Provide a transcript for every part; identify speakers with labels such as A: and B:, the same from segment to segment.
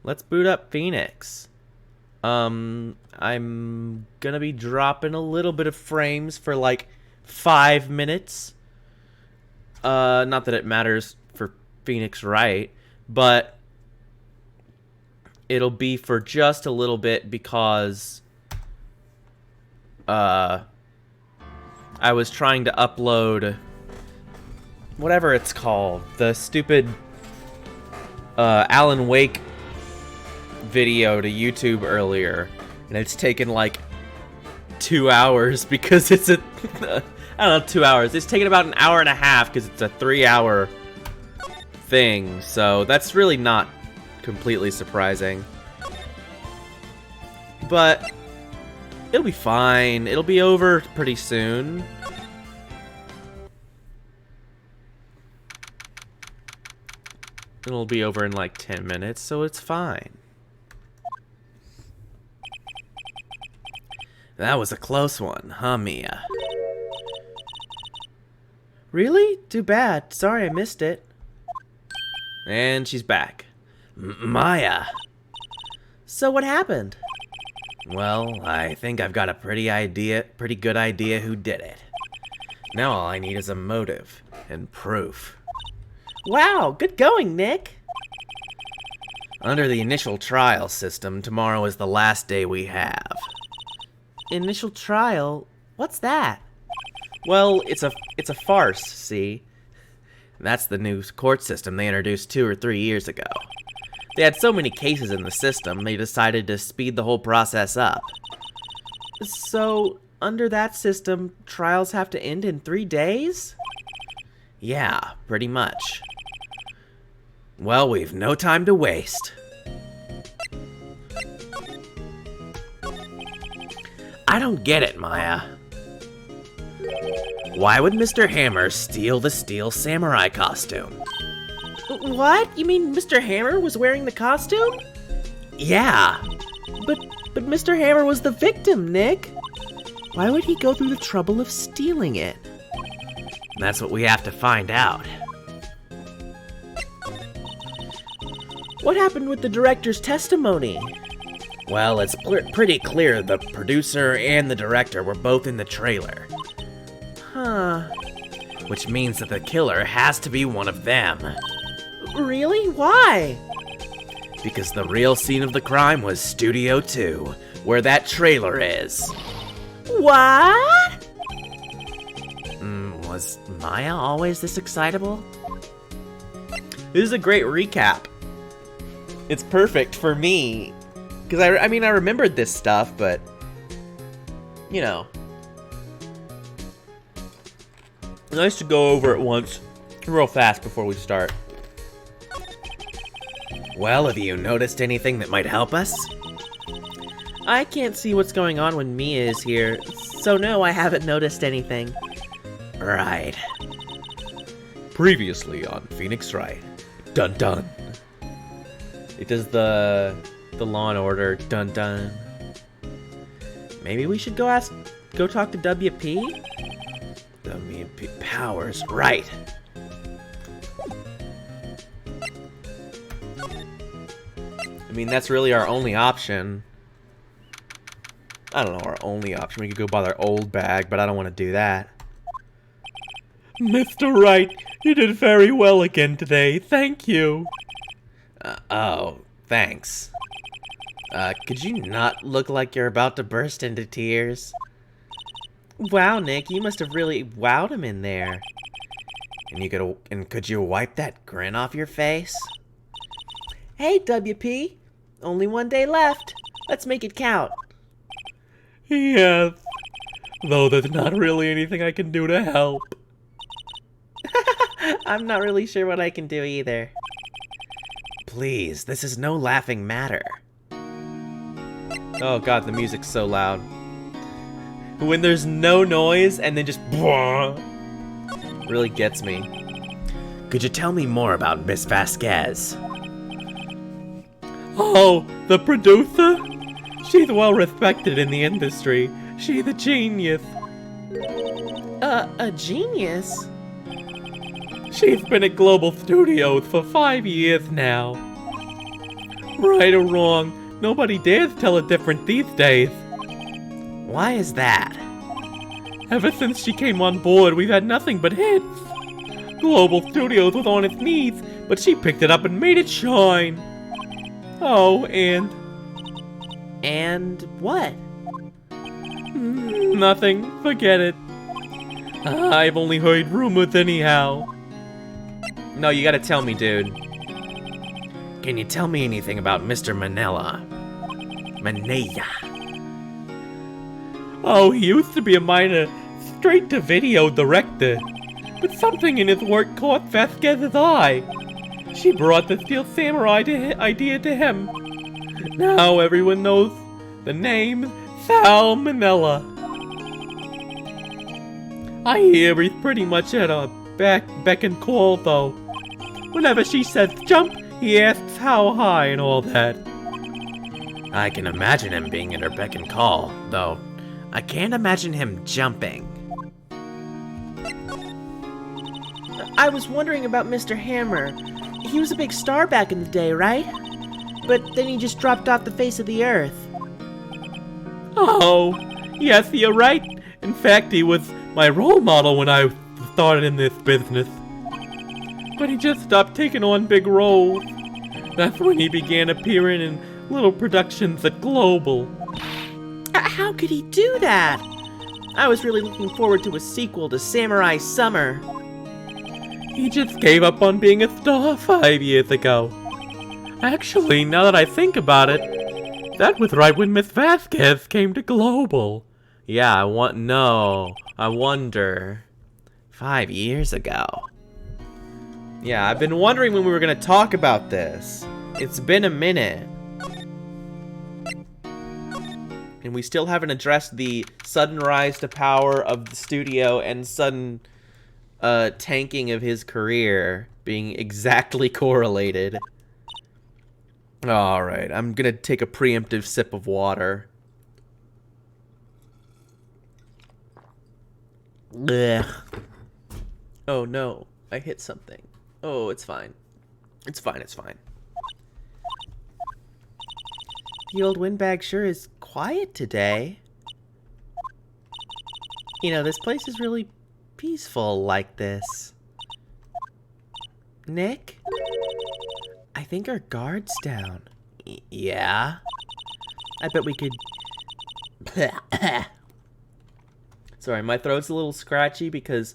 A: Let's boot up Phoenix. I'm gonna be dropping a little bit of frames for like 5 minutes. Not that it matters for Phoenix Wright, but it'll be for just a little bit because I was trying to upload whatever it's called, the stupid Alan Wake video to YouTube earlier, and it's taken like 2 hours because it's a I don't know, 2 hours. It's taken about an hour and a half because it's a 3-hour thing, so that's really not completely surprising. But it'll be fine. It'll be over pretty soon. It'll be over in like 10 minutes, so it's fine. That was a close one, huh, Mia? Really? Too bad. Sorry I missed it. And she's back. Maya. So what happened? Well, I think I've got a pretty good idea who did it. Now all I need is a motive and proof. Wow, good going, Nick. Under the initial trial system, tomorrow is the last day we have. Initial trial? What's that? Well, it's a farce, see? That's the new court system they introduced 2 or 3 years ago. They had so many cases in the system, they decided to speed the whole process up. So, under that system, trials have to end in 3 days? Yeah, pretty much. Well, we've no time to waste. I don't get it, Maya. Why would Mr. Hammer steal the steel samurai costume? What? You mean Mr. Hammer was wearing the costume? Yeah. But Mr. Hammer was the victim, Nick. Why would he go through the trouble of stealing it? That's what we have to find out. What happened with the director's testimony? Well, it's pretty clear the producer and the director were both in the trailer. Huh. Which means that the killer has to be one of them. Really? Why? Because the real scene of the crime was Studio 2, where that trailer is. What? Was Maya always this excitable? This is a great recap. It's perfect for me. Because I mean, I remembered this stuff, but, you know. Nice to go over it once, real fast before we start. Well, have you noticed anything that might help us? I can't see what's going on when Mia is here, so no, I haven't noticed anything. Right. Previously on Phoenix Wright. Dun dun. It does the Law and Order dun dun. Maybe we should go talk to WP? WP Powers, right. I mean, that's really our only option. I don't know, our only option. We could go buy their old bag, but I don't want to do that. Mr. Wright, you did very well again today. Thank you. Oh, thanks. Could you not look like you're about to burst into tears? Wow, Nick, you must have really wowed him in there. And could you wipe that grin off your face? Hey, WP. Only 1 day left. Let's make it count. Yes. Though there's not really anything I can do to help. I'm not really sure what I can do either. Please, this is no laughing matter. Oh god, the music's so loud. When there's no noise and then just really gets me. Could you tell me more about Miss Vasquez? Oh, the producer? She's well respected in the industry. She's a genius. A genius? She's been at Global Studios for 5 years now.
B: Right or wrong, nobody dares tell it different these days.
A: Why is that?
B: Ever since she came on board, we've had nothing but hits. Global Studios was on its knees, but she picked it up and made it shine. Oh, and...
A: And what?
B: Nothing. Forget it. I've only heard rumors anyhow.
A: No, you gotta tell me, dude. Can you tell me anything about Mr. Manila? Manea.
B: Oh, he used to be a minor straight-to-video director, but something in his work caught Vasquez's eye. She brought the Steel Samurai idea to him. Now everyone knows the name Sal Manila. I hear he's pretty much at a beck and call, though. Whenever she says jump, he asks how high and all that.
A: I can imagine him being at her beck and call, though I can't imagine him jumping. I was wondering about Mr. Hammer. He was a big star back in the day, right? But then he just dropped off the face of the earth.
B: Oh, yes, you're right. In fact, he was my role model when I started in this business. But he just stopped taking on big roles. That's when he began appearing in little productions at Global.
A: How could he do that? I was really looking forward to a sequel to Samurai Summer.
B: He just gave up on being a star 5 years ago. Actually, now that I think about it, that was right when Miss Vasquez came to Global.
A: Yeah, I wonder. 5 years ago. Yeah, I've been wondering when we were gonna talk about this. It's been a minute. And we still haven't addressed the sudden rise to power of the studio and sudden tanking of his career being exactly correlated. Alright, I'm gonna take a preemptive sip of water. Ugh. Oh no, I hit something. Oh, it's fine. It's fine, it's fine. The old windbag sure is quiet today. You know, this place is really peaceful like this. Nick? I think our guard's down. Yeah? I bet we could... Sorry, my throat's a little scratchy because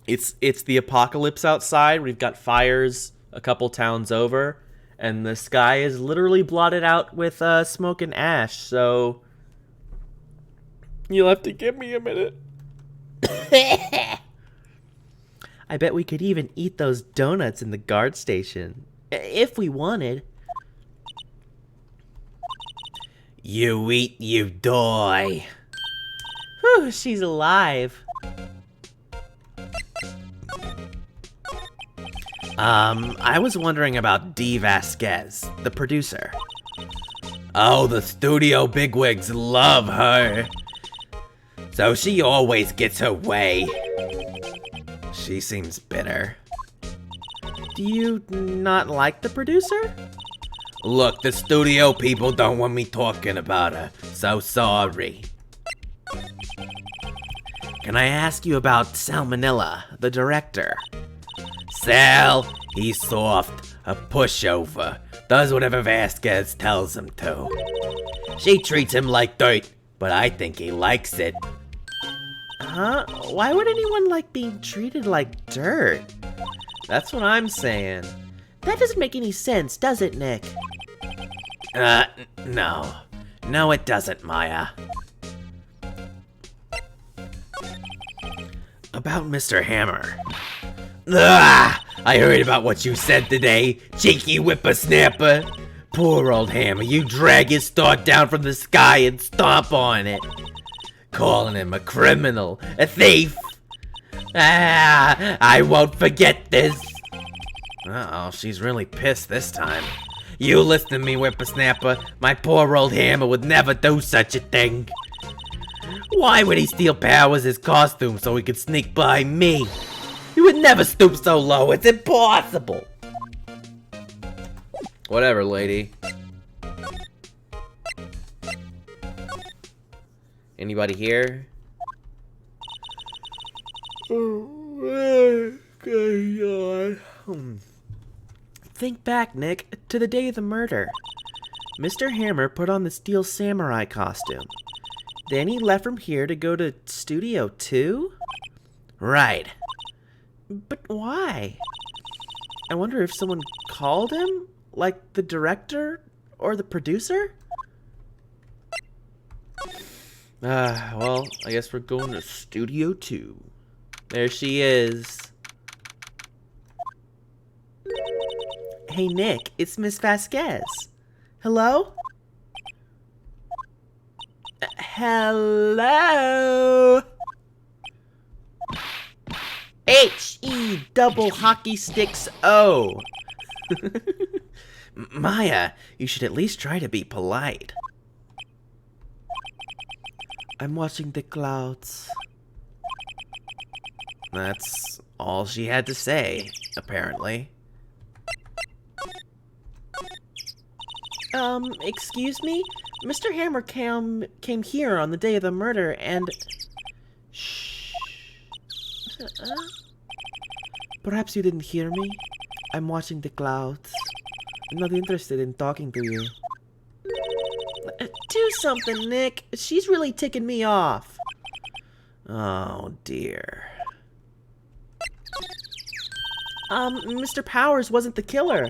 A: it's the apocalypse outside. We've got fires a couple towns over, and the sky is literally blotted out with smoke and ash, so...
B: You'll have to give me a minute.
A: I bet we could even eat those donuts in the guard station. If we wanted. You eat, you die. Whew, she's alive. I was wondering about Dee Vasquez, the producer. Oh, the studio bigwigs love her. So she always gets her way. She seems bitter. Do you not like the producer? Look, the studio people don't want me talking about her, so sorry. Can I ask you about Salmonella, the director? Sal, he's soft, a pushover, does whatever Vasquez tells him to. She treats him like dirt, but I think he likes it. Huh? Why would anyone like being treated like dirt? That's what I'm saying. That doesn't make any sense, does it, Nick? No. No, it doesn't, Maya. About Mr. Hammer. Ugh! I heard about what you said today, cheeky whippersnapper. Poor old Hammer, you drag his star down from the sky and stomp on it. Calling him a criminal, a thief. I won't forget this. Uh-oh, she's really pissed this time. You listen to me, whippersnapper. My poor old Hammer would never do such a thing. Why would he steal Powers' his costume so he could sneak by me? He would never stoop so low, it's impossible. Whatever, lady. Anybody here? Think back, Nick, to the day of the murder. Mr. Hammer put on the Steel Samurai costume. Then he left from here to go to Studio 2? Right. But why? I wonder if someone called him? Like the director? Or the producer? Well, I guess we're going to Studio 2. There she is. Hey, Nick, it's Miss Vasquez. Hello? Hello? H-E double hockey sticks O. Maya, you should at least try to be polite. I'm watching the clouds. That's all she had to say, apparently. Excuse me? Mr. Hammer came here on the day of the murder and... Shh. Perhaps you didn't hear me? I'm watching the clouds. I'm not interested in talking to you. Do something, Nick. She's really ticking me off. Oh, dear. Mr. Powers wasn't the killer.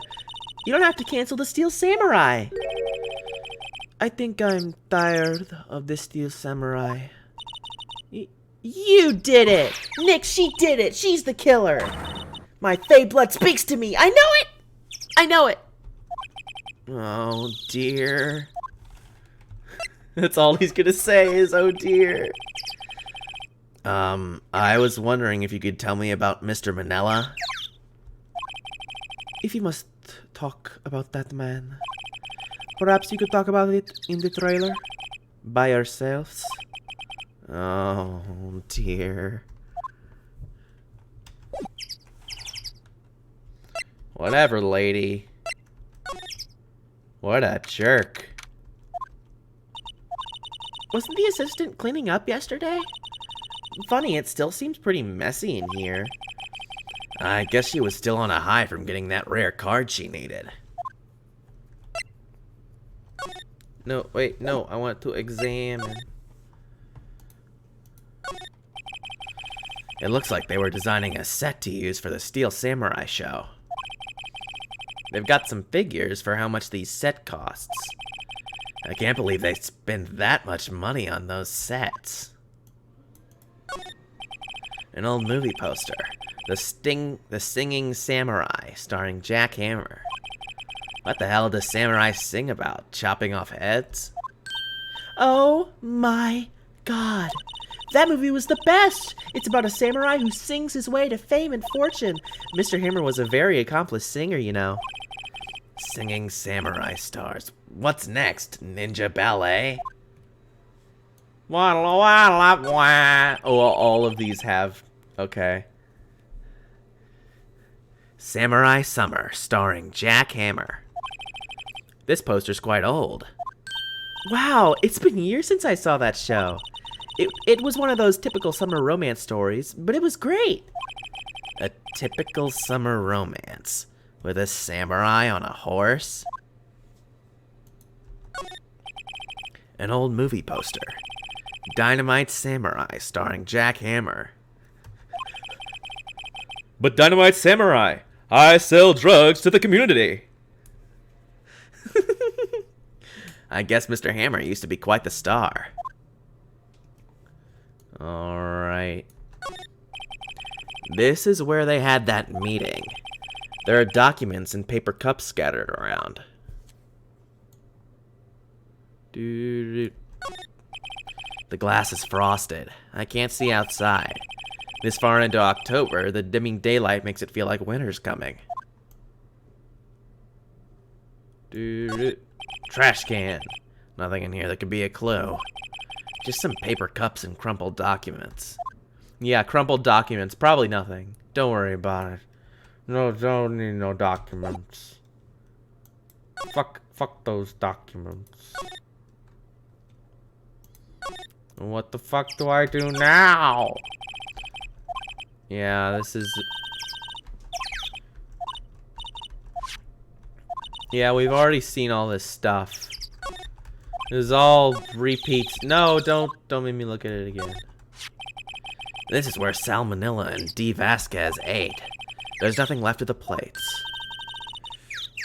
A: You don't have to cancel the Steel Samurai. I think I'm tired of the Steel Samurai. You did it! Nick, she did it! She's the killer! My Fey blood speaks to me! I know it! I know it! Oh, dear. That's all he's gonna say is, oh, dear. I was wondering if you could tell me about Mr. Manila. If you must talk about that man, perhaps you could talk about it in the trailer? By yourselves? Oh, dear. Whatever, lady. What a jerk. Wasn't the assistant cleaning up yesterday? Funny, it still seems pretty messy in here. I guess she was still on a high from getting that rare card she needed. No, wait, no, I want to examine. It looks like they were designing a set to use for the Steel Samurai show. They've got some figures for how much these set costs. I can't believe they spend that much money on those sets. An old movie poster. The Singing Samurai, starring Jack Hammer. What the hell does Samurai sing about? Chopping off heads? Oh my god. That movie was the best! It's about a samurai who sings his way to fame and fortune. Mr. Hammer was a very accomplished singer, you know. Singing Samurai stars. What's next? Ninja ballet? Oh, all of these have... Okay. Samurai Summer, starring Jack Hammer. This poster's quite old. Wow, it's been years since I saw that show. It was one of those typical summer romance stories, but it was great. A typical summer romance with a samurai on a horse? An old movie poster. Dynamite Samurai, starring Jack Hammer.
B: But Dynamite Samurai, I sell drugs to the community.
A: I guess Mr. Hammer used to be quite the star. Alright. This is where they had that meeting. There are documents and paper cups scattered around. The glass is frosted. I can't see outside. This far into October, the dimming daylight makes it feel like winter's coming. Trash can. Nothing in here that could be a clue. Just some paper cups and crumpled documents. Yeah, crumpled documents. Probably nothing. Don't worry about it. No, don't need no documents. Fuck those documents. What the fuck do I do now? Yeah, this is... Yeah, we've already seen all this stuff. This is all repeats. No, don't make me look at it again. This is where Salmonella and D. Vasquez ate. There's nothing left of the plates.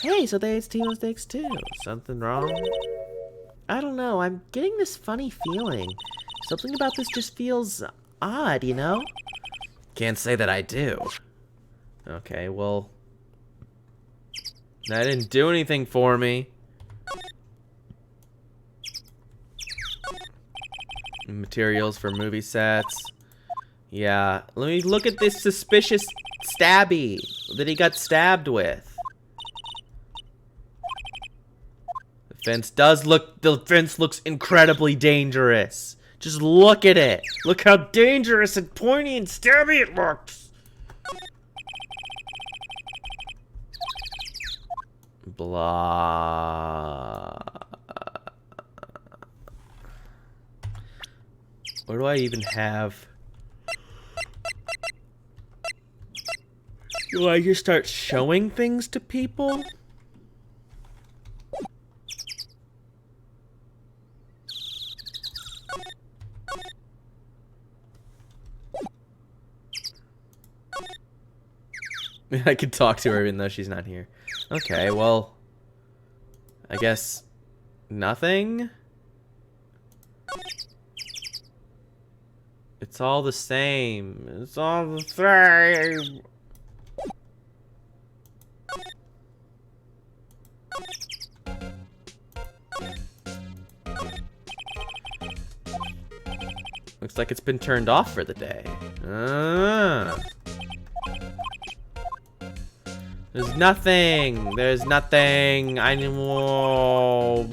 A: Hey, so they ate Timo steaks too. Something wrong? I don't know. I'm getting this funny feeling. Something about this just feels odd, you know? Can't say that I do. Okay, well... That didn't do anything for me. Materials for movie sets. Yeah, let me look at this suspicious stabby that he got stabbed with. The fence looks incredibly dangerous. Just look at it. Look how dangerous and pointy and stabby it looks. Blah. Where do I even have? Do I just start showing things to people? I could talk to her even though she's not here. Okay, well, I guess nothing? It's all the same. It's all the same. Looks like it's been turned off for the day. There's nothing. There's nothing. I need more.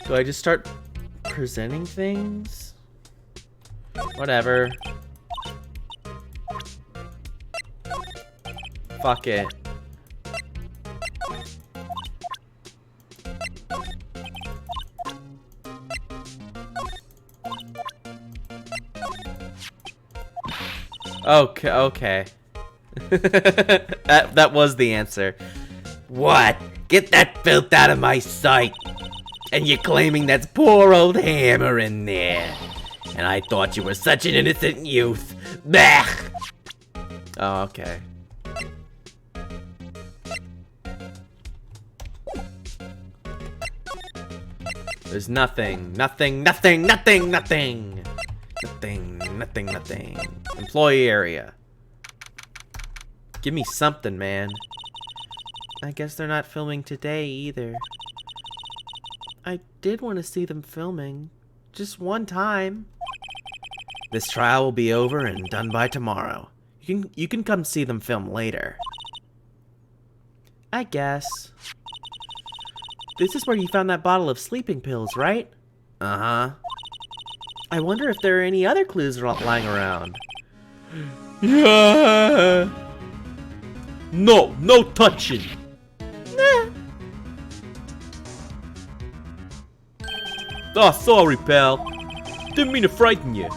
A: Do I just start presenting things? Whatever. Fuck it. Okay. that was the answer. What? Get that filth out of my sight. And you're claiming that's poor old Hammer in there. And I thought you were such an innocent youth. Bah! Oh, okay. There's nothing. Employee area. Give me something, man. I guess they're not filming today either. I did want to see them filming. Just one time. This trial will be over and done by tomorrow. You can come see them film later. I guess. This is where you found that bottle of sleeping pills, right? Uh-huh. I wonder if there are any other clues lying around. Yeah. No touching. Nah. Oh, sorry, pal. Didn't mean to frighten you.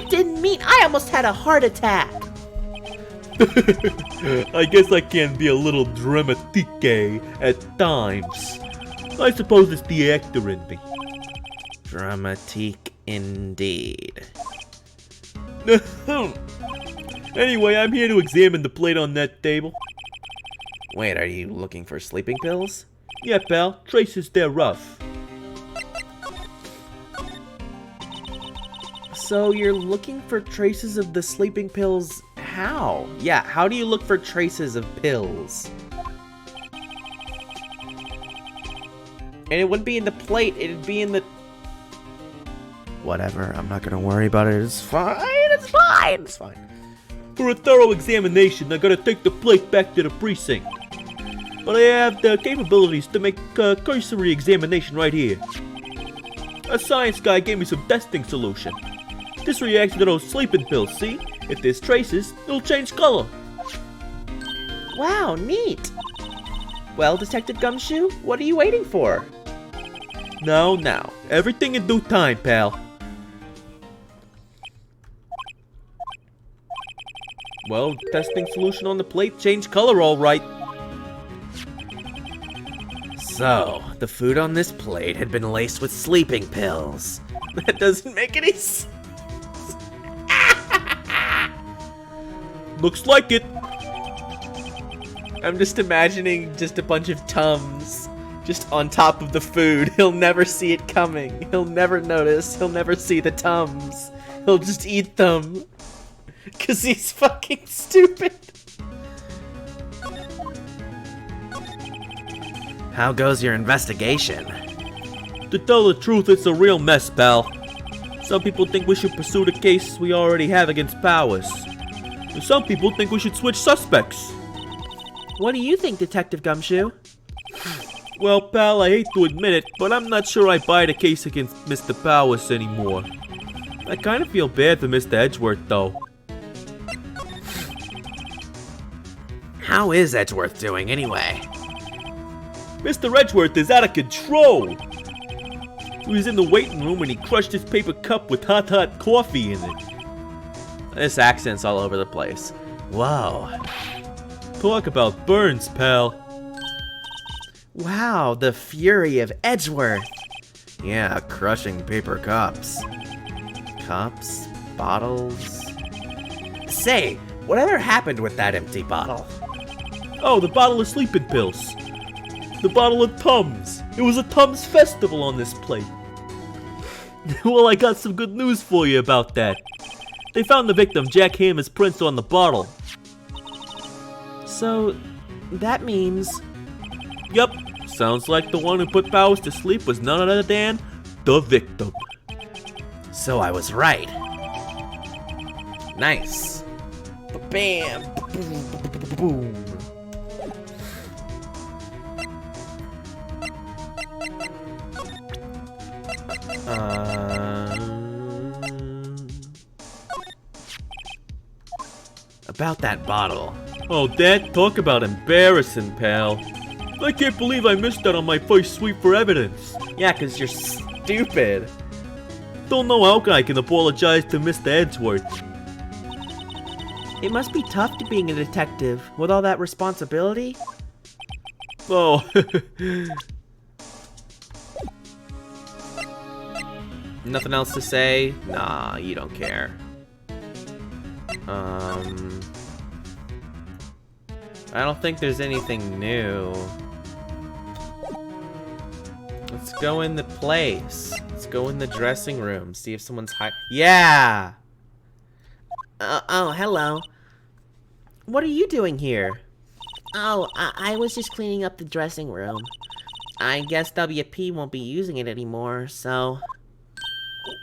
A: Didn't mean I almost had a heart attack. I guess I can be a little dramatique at times. I suppose it's the actor in me. Dramatique indeed. Anyway, I'm here to examine the plate on that table. Wait, are you looking for sleeping pills? Yeah, pal. Traces thereof. So you're looking for traces of the sleeping pills? How? Yeah, how do you look for traces of pills? And it wouldn't be in the plate, it'd be in the... Whatever, I'm not gonna worry about it. It's fine. For a thorough examination, I gotta take the plate back to the precinct. But I have the capabilities to make a cursory examination right here.
B: A science guy gave me some testing solution. This reacts to those sleeping pills, see? If there's traces, it'll change color.
A: Wow, neat. Well, Detective Gumshoe, what are you waiting for?
B: Now, everything in due time, pal. Well, testing solution on the plate changed color all right.
A: So, the food on this plate had been laced with sleeping pills. That doesn't make any sense.
B: Looks like it.
A: I'm just imagining just a bunch of Tums just on top of the food. He'll never see it coming. He'll never notice. He'll never see the Tums. He'll just eat them. 'Cause he's fucking stupid. How goes your investigation?
B: To tell the truth, it's a real mess, pal. Some people think we should pursue the case we already have against Powers. And some people think we should switch suspects.
A: What do you think, Detective Gumshoe?
B: Well, pal, I hate to admit it, but I'm not sure I buy the case against Mr. Powers anymore. I kind of feel bad for Mr. Edgeworth, though.
A: How is Edgeworth doing anyway?
B: Mr. Edgeworth is out of control! He was in the waiting room when he crushed his paper cup with hot coffee in it.
A: This accent's all over the place. Whoa.
B: Talk about burns, pal.
A: Wow, the fury of Edgeworth. Yeah, crushing paper cups. Cups? Bottles? Say, whatever happened with that empty bottle?
B: Oh, the bottle of sleeping pills. The bottle of Tums. It was a Tums festival on this plate. Well, I got some good news for you about that. They found the victim, Jack Hammer's prints on the bottle.
A: So, that means...
B: Yep, sounds like the one who put Powers to sleep was none other than the victim.
A: So I was right. Nice. Bam! Boom! About that bottle.
B: Oh, Dad, talk about embarrassing, pal. I can't believe I missed that on my first sweep for evidence.
A: Yeah, 'cause you're stupid.
B: Don't know how I can apologize to Mr. Edgeworth.
A: It must be tough to being a detective with all that responsibility.
B: Oh.
A: Nothing else to say? Nah, you don't care. I don't think there's anything new. Let's go in the place. Let's go in the dressing room. See if someone's Yeah! Oh, hello. What are you doing here? Oh, I was just cleaning up the dressing room. I guess WP won't be using it anymore, so...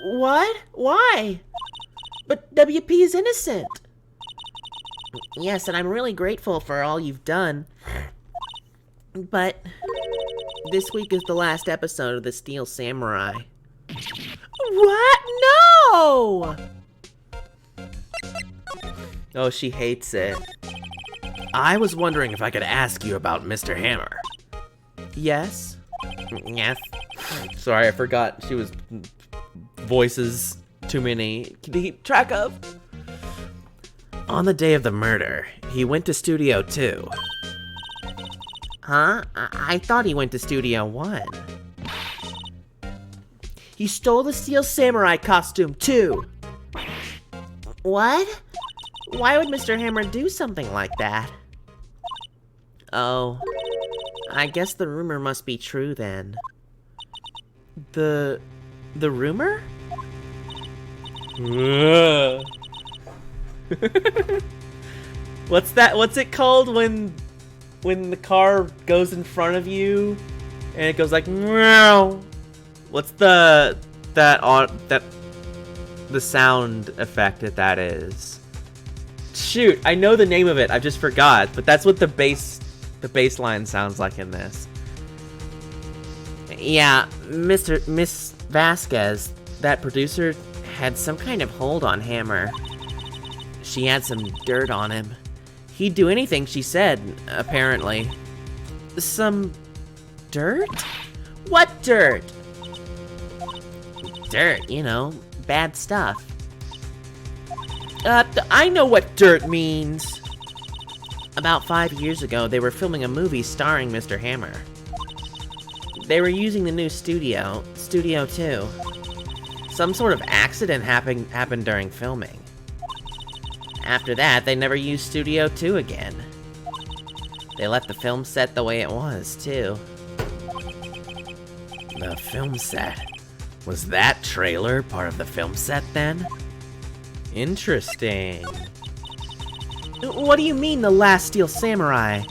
A: What? Why? But WP is innocent. Yes, and I'm really grateful for all you've done. But this week is the last episode of the Steel Samurai. What? No! Oh, she hates it. I was wondering if I could ask you about Mr. Hammer. Yes? Yes. Sorry, I forgot she was... voices too many to keep track of. On the day of the murder, he went to Studio 2. Huh? I thought he went to Studio 1. He stole the Steel Samurai costume too. What? Why would Mr. Hammer do something like that? Oh, I guess the rumor must be true then. The rumor? What's that? What's it called when the car goes in front of you and it goes like meow? What's the sound effect that is? Shoot, I know the name of it. I just forgot, but that's what the bass line sounds like in this. Yeah, Miss Vasquez, that producer, had some kind of hold on Hammer. She had some dirt on him. He'd do anything she said, apparently. Some dirt? What dirt? Dirt, you know, bad stuff. I know what dirt means. About 5 years ago, they were filming a movie starring Mr. Hammer. They were using the new Studio 2. Some sort of accident happened during filming. After that, they never used Studio 2 again. They left the film set the way it was, too. The film set? Was that trailer part of the film set, then? Interesting. What do you mean, The Last Steel Samurai?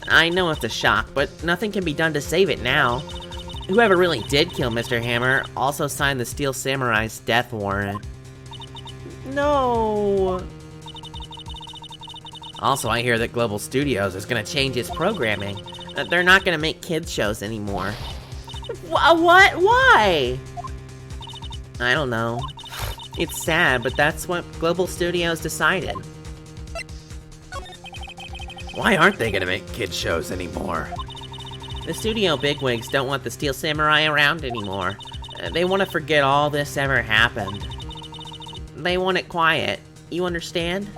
A: I know it's a shock, but nothing can be done to save it now. Whoever really did kill Mr. Hammer also signed the Steel Samurai's death warrant. No. Also, I hear that Global Studios is gonna change its programming. They're not gonna make kids shows anymore. What? Why? I don't know. It's sad, but that's what Global Studios decided. Why aren't they gonna make kids shows anymore? The studio bigwigs don't want the Steel Samurai around anymore. They want to forget all this ever happened. They want it quiet. You understand?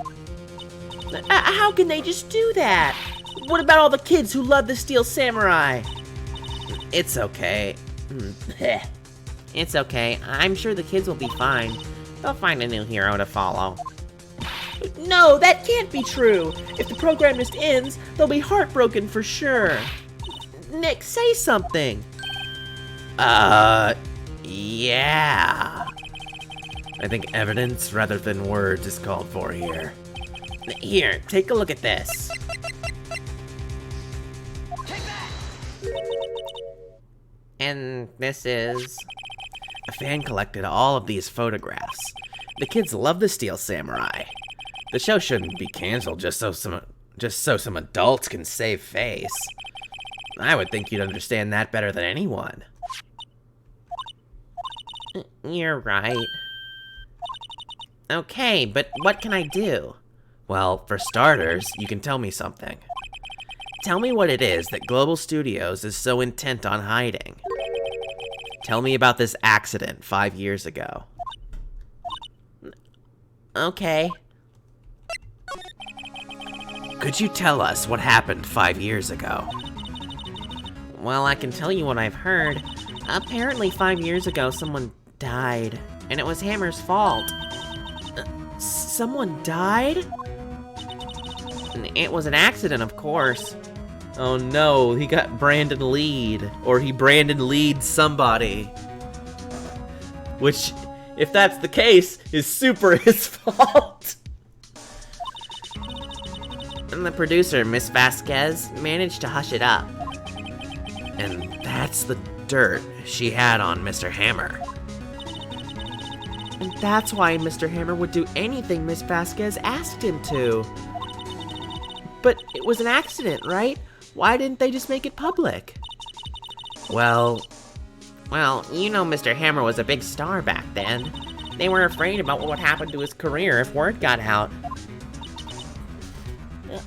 A: How can they just do that? What about all the kids who love the Steel Samurai? It's okay. It's okay. I'm sure the kids will be fine. They'll find a new hero to follow. No, that can't be true. If the program just ends, they'll be heartbroken for sure. Nick, say something. Yeah. I think evidence rather than words is called for here. Here, take a look at this. Take that. And this is... A fan collected all of these photographs. The kids love the Steel Samurai. The show shouldn't be canceled just so some adults can save face. I would think you'd understand that better than anyone. You're right. Okay, but what can I do? Well, for starters, you can tell me something. Tell me what it is that Global Studios is so intent on hiding. Tell me about this accident 5 years ago. Okay. Could you tell us what happened 5 years ago? Well, I can tell you what I've heard. Apparently 5 years ago, someone died, and it was Hammer's fault. Someone died? It was an accident, of course. Oh no, he got Brandon Lead, or he Brandon Lead somebody. Which, if that's the case, is super his fault. And the producer, Miss Vasquez, managed to hush it up. And that's the dirt she had on Mr. Hammer. And that's why Mr. Hammer would do anything Miss Vasquez asked him to. But it was an accident, right? Why didn't they just make it public? Well, you know Mr. Hammer was a big star back then. They were afraid about what would happen to his career if word got out.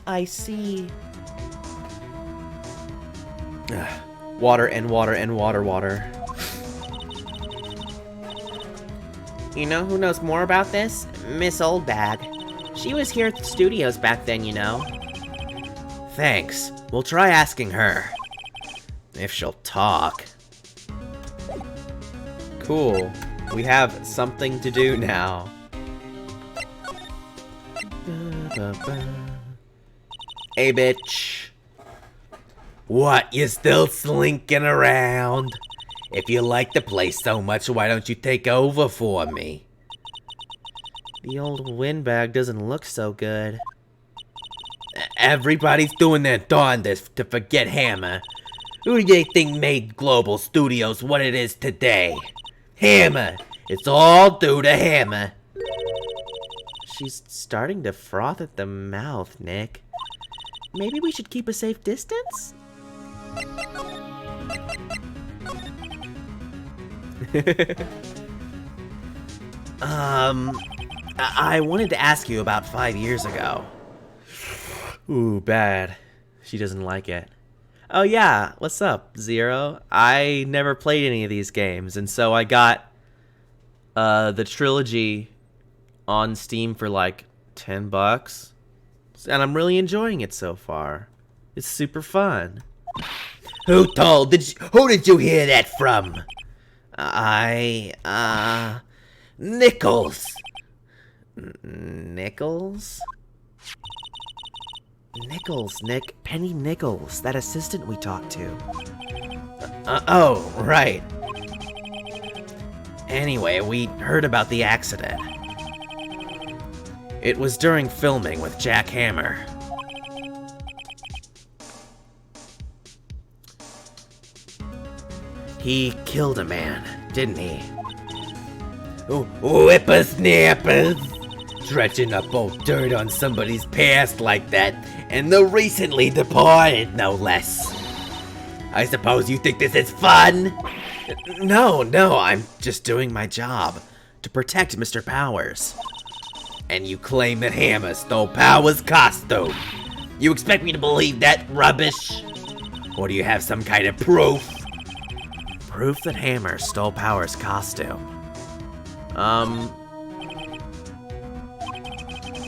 A: I see. Water and water and water. You know who knows more about this? Miss Oldbag. She was here at the studios back then, you know. Thanks. We'll try asking her. If she'll talk. Cool. We have something to do now. Hey, bitch. What, you still slinking around? If you like the place so much, why don't you take over for me? The old windbag doesn't look so good. Everybody's doing their darndest to forget Hammer. Who do you think made Global Studios what it is today? Hammer! It's all due to Hammer. She's starting to froth at the mouth, Nick. Maybe we should keep a safe distance? I wanted to ask you about 5 years ago. Ooh, bad. She doesn't like it. Oh yeah, what's up, Zero? I never played any of these games, and so I got the trilogy on Steam for like $10, and I'm really enjoying it so far. It's super fun.
C: Who did you hear that from? Nichols.
A: Nichols? Nichols, Nick. Penny Nichols, that assistant we talked to.
C: Oh, right.
A: Anyway, we heard about the accident. It was during filming with Jack Hammer. He killed a man, didn't he?
C: Whippersnappers! Dredging up old dirt on somebody's past like that, and the recently departed, no less. I suppose you think this is fun?
A: No, I'm just doing my job to protect Mr. Powers.
C: And you claim that Hammer stole Powers' costume. You expect me to believe that rubbish? Or do you have some kind of proof?
A: Proof that Hammer stole Powers' costume.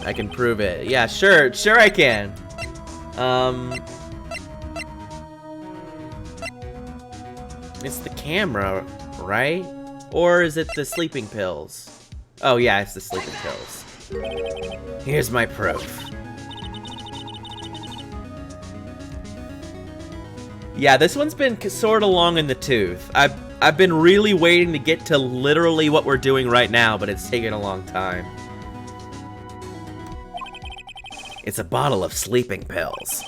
A: I can prove it. Yeah, sure I can. It's the camera, right? Or is it the sleeping pills? Oh yeah, it's the sleeping pills. Here's my proof. Yeah, this one's been sort of long in the tooth. I've been really waiting to get to literally what we're doing right now, but it's taken a long time. It's a bottle of sleeping pills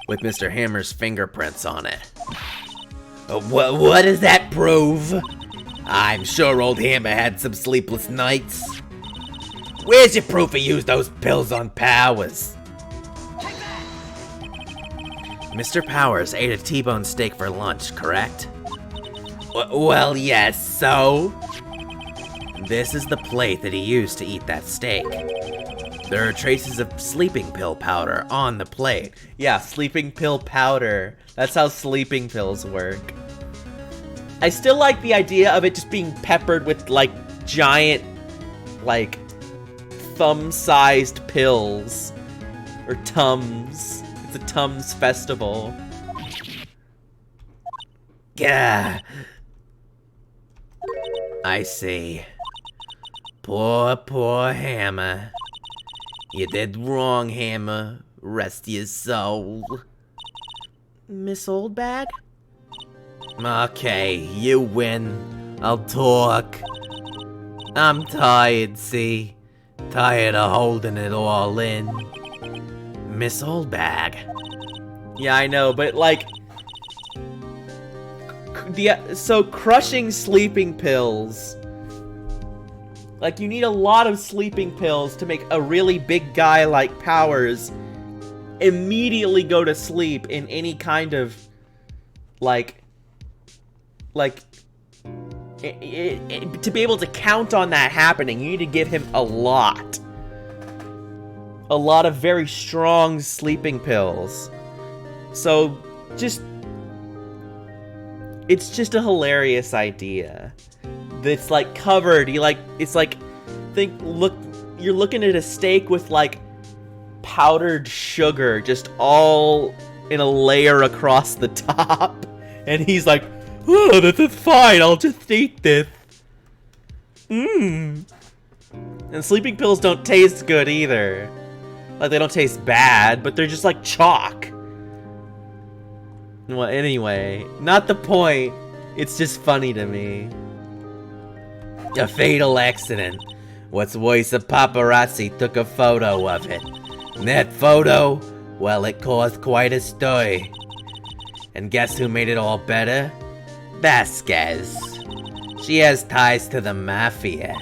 A: with Mr. Hammer's fingerprints on it.
C: What does that prove? I'm sure old Hammer had some sleepless nights. Where's your proof he used those pills on Powers?
A: Mr. Powers ate a T-bone steak for lunch, correct?
C: Well, yes, so?
A: This is the plate that he used to eat that steak. There are traces of sleeping pill powder on the plate. Yeah, sleeping pill powder. That's how sleeping pills work. I still like the idea of it just being peppered with, like, giant, like, thumb-sized pills. Or Tums. It's a Tums festival.
C: Gah. I see. Poor Hammer. You did wrong, Hammer. Rest your soul.
A: Miss Oldbag?
C: Okay, you win. I'll talk. I'm tired, see? Tired of holding it all in.
A: Miss Oldbag. Yeah, I know, but like... So crushing sleeping pills... Like, you need a lot of sleeping pills to make a really big guy like Powers immediately go to sleep in any kind of, to be able to count on that happening, you need to give him a lot. A lot of very strong sleeping pills. So, it's just a hilarious idea. That's like covered, you're looking at a steak with like powdered sugar just all in a layer across the top. And he's like, oh, this is fine, I'll just eat this. And sleeping pills don't taste good either. Like, they don't taste bad, but they're just like chalk. Well, anyway, not the point. It's just funny to me.
C: A fatal accident. What's worse, a paparazzi took a photo of it. And that photo, well, it caused quite a stir. And guess who made it all better? Vasquez. She has ties to the mafia.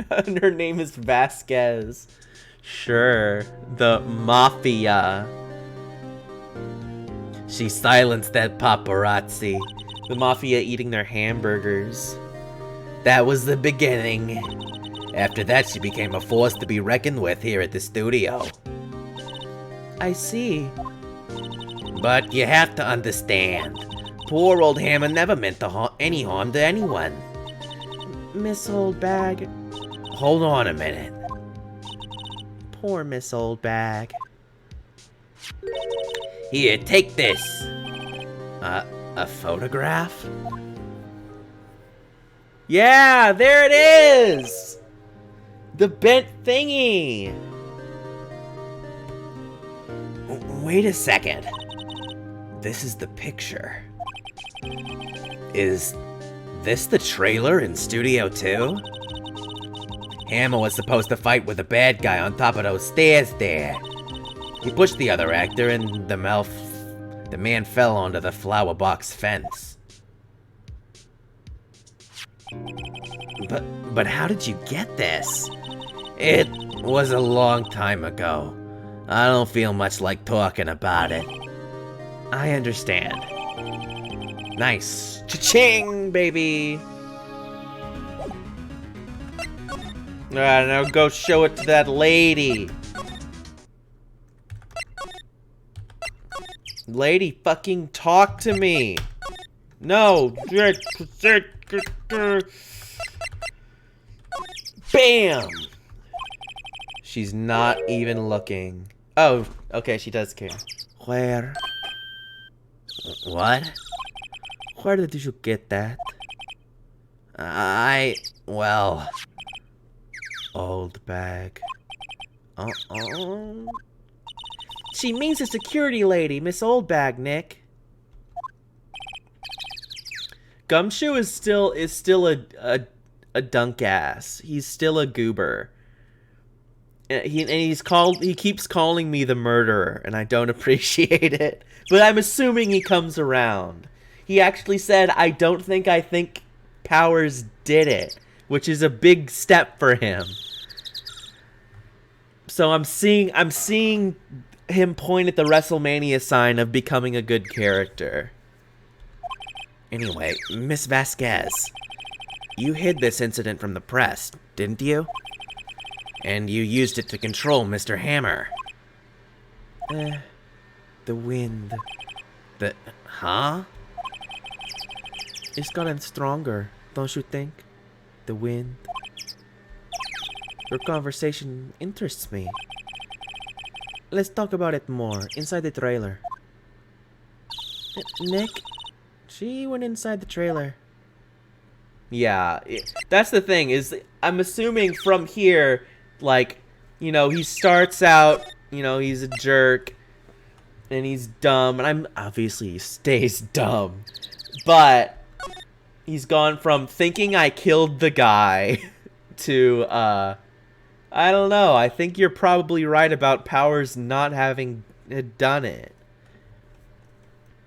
A: And her name is Vasquez. Sure, the mafia.
C: She silenced that paparazzi.
A: The Mafia eating their hamburgers.
C: That was the beginning. After that, she became a force to be reckoned with here at the studio.
A: I see.
C: But you have to understand, poor old Hammer never meant to any harm to anyone.
A: Miss Oldbag.
C: Hold on a minute.
A: Poor Miss Oldbag.
C: Here, take this. A photograph?
A: Yeah, there it is! The bent thingy!
C: Wait a second. This is the picture. Is this the trailer in Studio 2? Hammer was supposed to fight with a bad guy on top of those stairs there. He pushed the other actor and the man fell onto the flower box fence. But how did you get this? It was a long time ago. I don't feel much like talking about it.
A: I understand. Nice. Cha-ching, baby! Alright, now go show it to that lady. Lady, fucking talk to me. No. Bam! She's not even looking. Oh, okay, she does care. Where?
C: What?
A: Where did you get that?
C: Well...
A: Old bag. She means the security lady, Miss Oldbag, Nick. Gumshoe is still a dunk ass. He's still a goober. He keeps calling me the murderer, and I don't appreciate it. But I'm assuming he comes around. He actually said, I think Powers did it, which is a big step for him. So I'm seeing him point at the WrestleMania sign of becoming a good character.
C: Anyway, Miss Vasquez, you hid this incident from the press, didn't you? And you used it to control Mr. Hammer.
A: The wind.
C: Huh?
A: It's gotten stronger, don't you think? The wind. Your conversation interests me. Let's talk about it more, inside the trailer. Nick? She went inside the trailer. Yeah, that's the thing, is I'm assuming from here, like, you know, he starts out, you know, he's a jerk, and he's dumb, and obviously he stays dumb, but he's gone from thinking I killed the guy to, I don't know, I think you're probably right about Powers not having done it.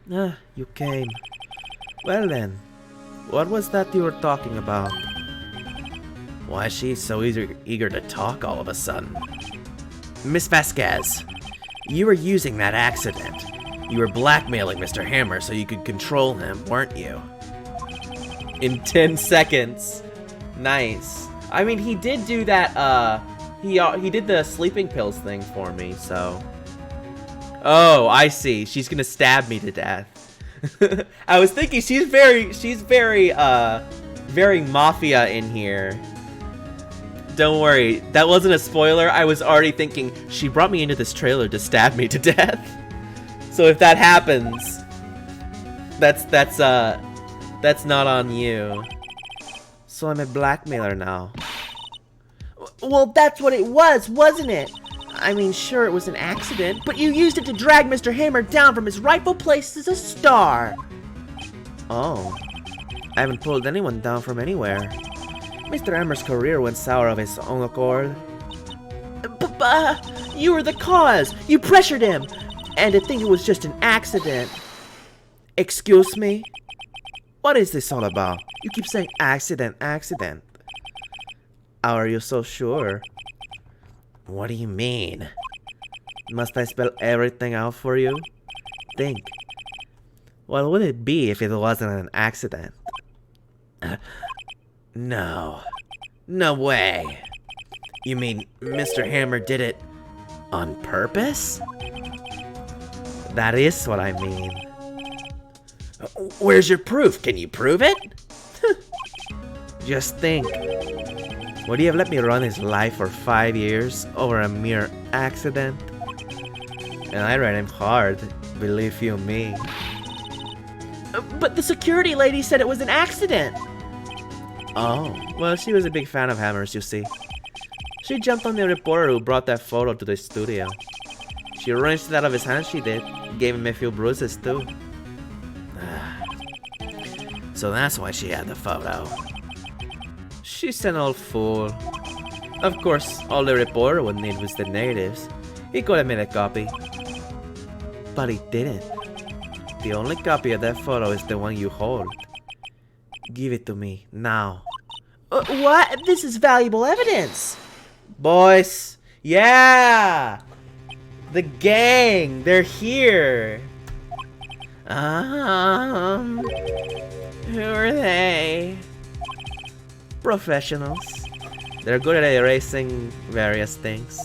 A: You came. Well then, what was that you were talking about?
C: Why is she so eager to talk all of a sudden? Miss Vasquez, you were using that accident. You were blackmailing Mr. Hammer so you could control him, weren't you?
A: In 10 seconds. Nice. I mean, he did do that, he did the sleeping pills thing for me, so. Oh, I see. She's gonna stab me to death. I was thinking she's very mafia in here. Don't worry, that wasn't a spoiler. I was already thinking she brought me into this trailer to stab me to death. So if that happens, that's not on you. So I'm a blackmailer now. Well, that's what it was, wasn't it? I mean, sure, it was an accident, but you used it to drag Mr. Hammer down from his rightful place as a star. Oh, I haven't pulled anyone down from anywhere. Mr. Hammer's career went sour of his own accord. But you were the cause. You pressured him. And to think it was just an accident. Excuse me? What is this all about? You keep saying accident, accident. How are you so sure?
C: What do you mean?
A: Must I spell everything out for you? Think. What would it be if it wasn't an accident? No. No way. You mean Mr. Hammer did it on purpose? That is what I mean. Where's your proof? Can you prove it? Just think. Would he have let me run his life for 5 years over a mere accident? And I ran him hard, believe you me. But the security lady said it was an accident! Oh, well, she was a big fan of Hammers, you see. She jumped on the reporter who brought that photo to the studio. She wrenched it out of his hand, she did. Gave him a few bruises, too. So that's why she had the photo. She's an old fool. Of course, all the reporter would need was the negatives. He could have made a copy. But he didn't. The only copy of that photo is the one you hold. Give it to me, now. What? This is valuable evidence! Boys! Yeah! The gang! They're here! Who are they? Professionals. They're good at erasing various things.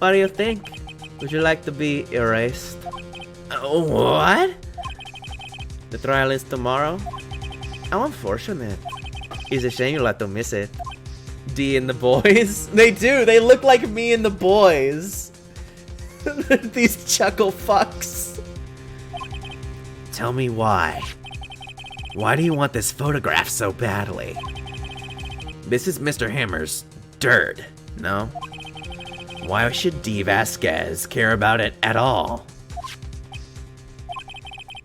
A: What do you think? Would you like to be erased? What? The trial is tomorrow? How unfortunate. It's a shame you'll have to miss it. D and the boys? They do! They look like me and the boys! These chuckle fucks. Tell me why. Why do you want this photograph so badly? This is Mr. Hammer's dirt, no? Why should D. Vasquez care about it at all?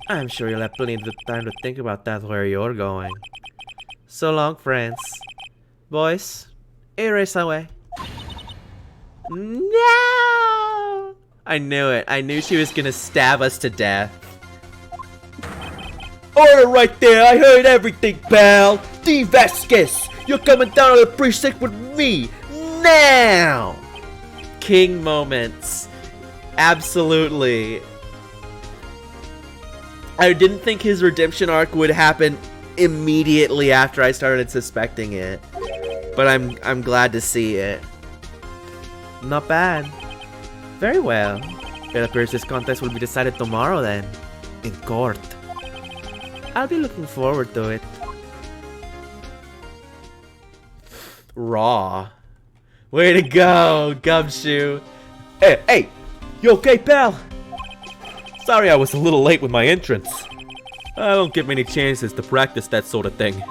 A: I'm sure you'll have plenty of time to think about that where you're going. So long, friends. Boys, erase away. No! I knew it. I knew she was gonna stab us to death.
B: Order right there, I heard everything, pal! D. Vasquez, you're coming down to the precinct with me, now!
A: King moments. Absolutely. I didn't think his redemption arc would happen immediately after I started suspecting it. But I'm glad to see it. Not bad. Very well. It appears this contest will be decided tomorrow then. In court. I'll be looking forward to it. Raw. Way to go, Gumshoe.
B: Hey, you okay, pal? Sorry I was a little late with my entrance. I don't get many chances to practice that sort of thing.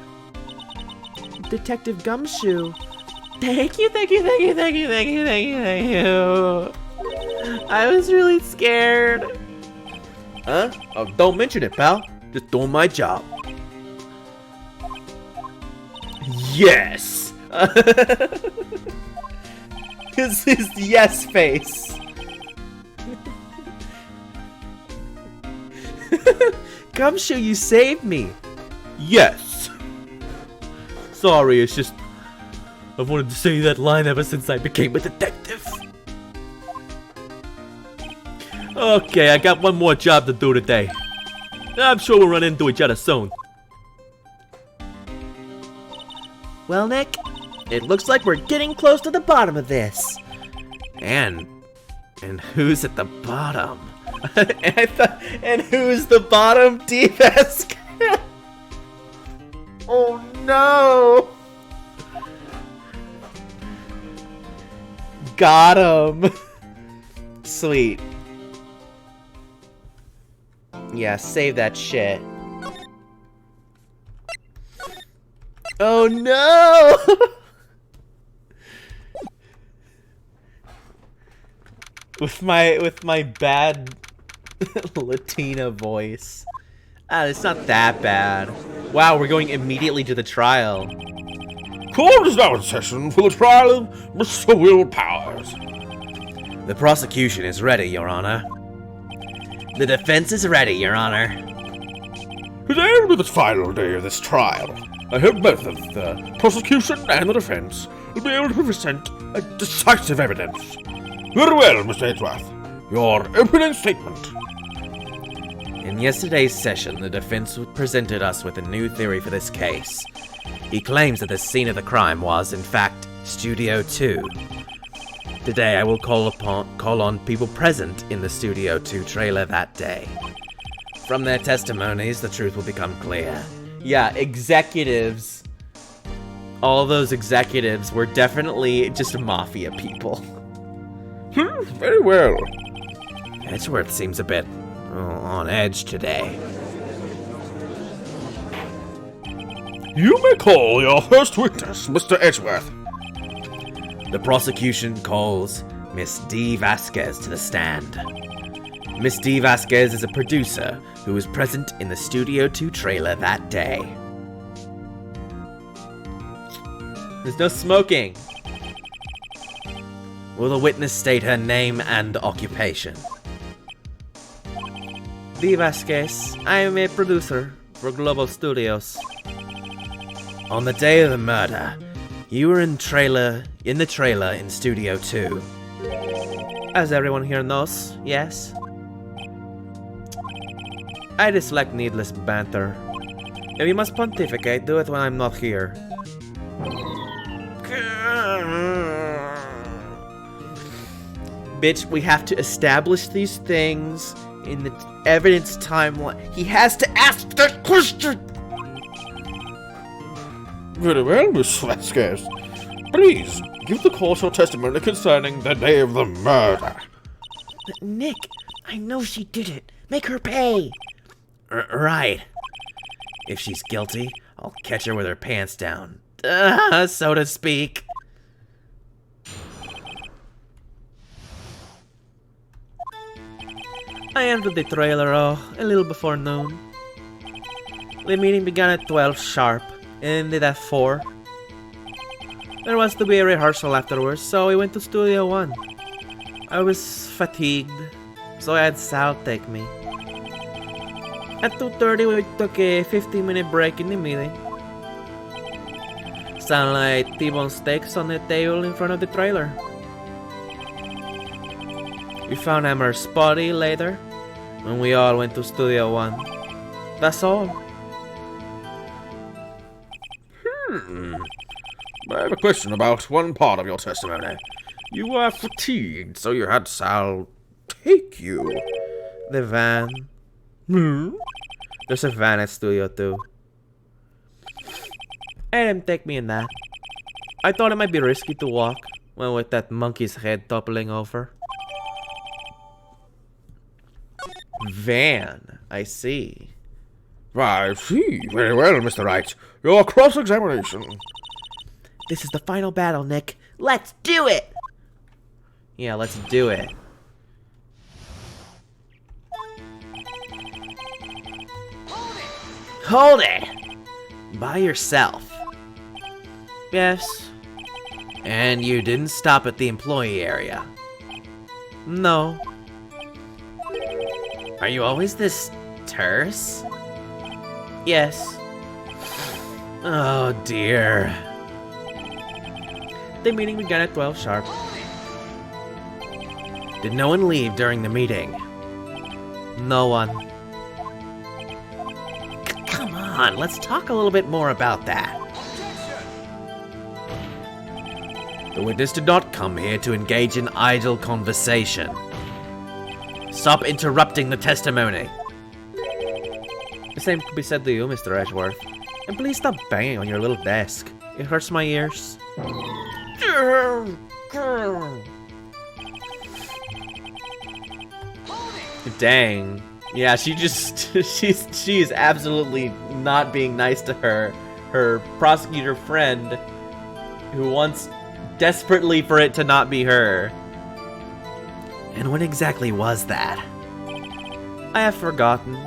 A: Detective Gumshoe. Thank you. I was really scared.
B: Huh? Oh, don't mention it, pal. Just doing my job.
A: Yes! His yes face. Gumshoe, you saved me.
B: Yes. Sorry, it's just I've wanted to say that line ever since I became a detective. Okay, I got one more job to do today. I'm sure we'll run into each other soon.
A: Well, Nick, it looks like we're getting close to the bottom of this. And who's at the bottom? and who's the bottom? D-Vasquez. Oh no! Got him. Sweet. Yeah, save that shit. Oh no! with my bad Latina voice. It's not that bad. Wow, we're going immediately to the trial.
D: Court is now in session for the trial of Mr. Will Powers.
C: The prosecution is ready, Your Honor. The defense is ready, Your Honor.
D: Today will be the final day of this trial. I hope both of the prosecution and the defense will be able to present a decisive evidence. Very well, Mr. Edgeworth. Your opening statement.
A: In yesterday's session, the defense presented us with a new theory for this case. He claims that the scene of the crime was, in fact, Studio 2. Today, I will call on people present in the Studio 2 trailer that day. From their testimonies, the truth will become clear.
B: Yeah, executives. All those executives were definitely just mafia people.
D: Very well.
A: Edgeworth seems a bit on edge today.
D: You may call your first witness, Mr. Edgeworth.
A: The prosecution calls Miss D. Vasquez to the stand. Miss D. Vasquez is a producer who was present in the Studio 2 trailer that day.
B: There's no smoking.
A: Will the witness state her name and occupation?
B: D. Vasquez, I am a producer for Global Studios.
A: On the day of the murder, you were in the trailer in Studio 2.
B: As everyone here knows, yes. I dislike needless banter. If you must pontificate, do it when I'm not here. Bitch, we have to establish these things in the evidence timeline. He has to ask that question!
D: Very well, Miss Vasquez. Please, give the court your testimony concerning the day of the murder.
B: Nick, I know she did it. Make her pay!
A: Right. If she's guilty, I'll catch her with her pants down. So to speak.
B: I entered the trailer, a little before noon. The meeting began at 12 sharp, and ended at 4. There was to be a rehearsal afterwards, so we went to Studio 1. I was fatigued, so I had Sal take me. At 2:30, we took a 15-minute break in the meeting. Sal and I ate T-bone steaks on the table in front of the trailer. We found Amherst's body later, when we all went to Studio 1. That's all.
D: I have a question about one part of your testimony. You were fatigued, so you had Sal take you.
B: The van. There's a van at Studio 2. I had him take me in that. I thought it might be risky to walk, well, with that monkey's head toppling over. Van, I see.
D: I see. Very well, Mr. Wright. Your cross-examination.
B: This is the final battle, Nick. Let's do it! Yeah, let's do it.
A: Hold it! By yourself.
B: Yes.
A: And you didn't stop at the employee area.
B: No.
A: Are you always this terse?
B: Yes.
A: Oh dear.
B: The meeting began at 12 sharp.
A: Did no one leave during the meeting?
B: No one.
A: Come on, let's talk a little bit more about that. The witness did not come here to engage in idle conversation. Stop interrupting the testimony.
B: The same could be said to you, Mr. Edgeworth. And please stop banging on your little desk. It hurts my ears. Dang. Yeah, she is absolutely not being nice to her prosecutor friend who wants desperately for it to not be her.
A: And when exactly was that?
B: I have forgotten.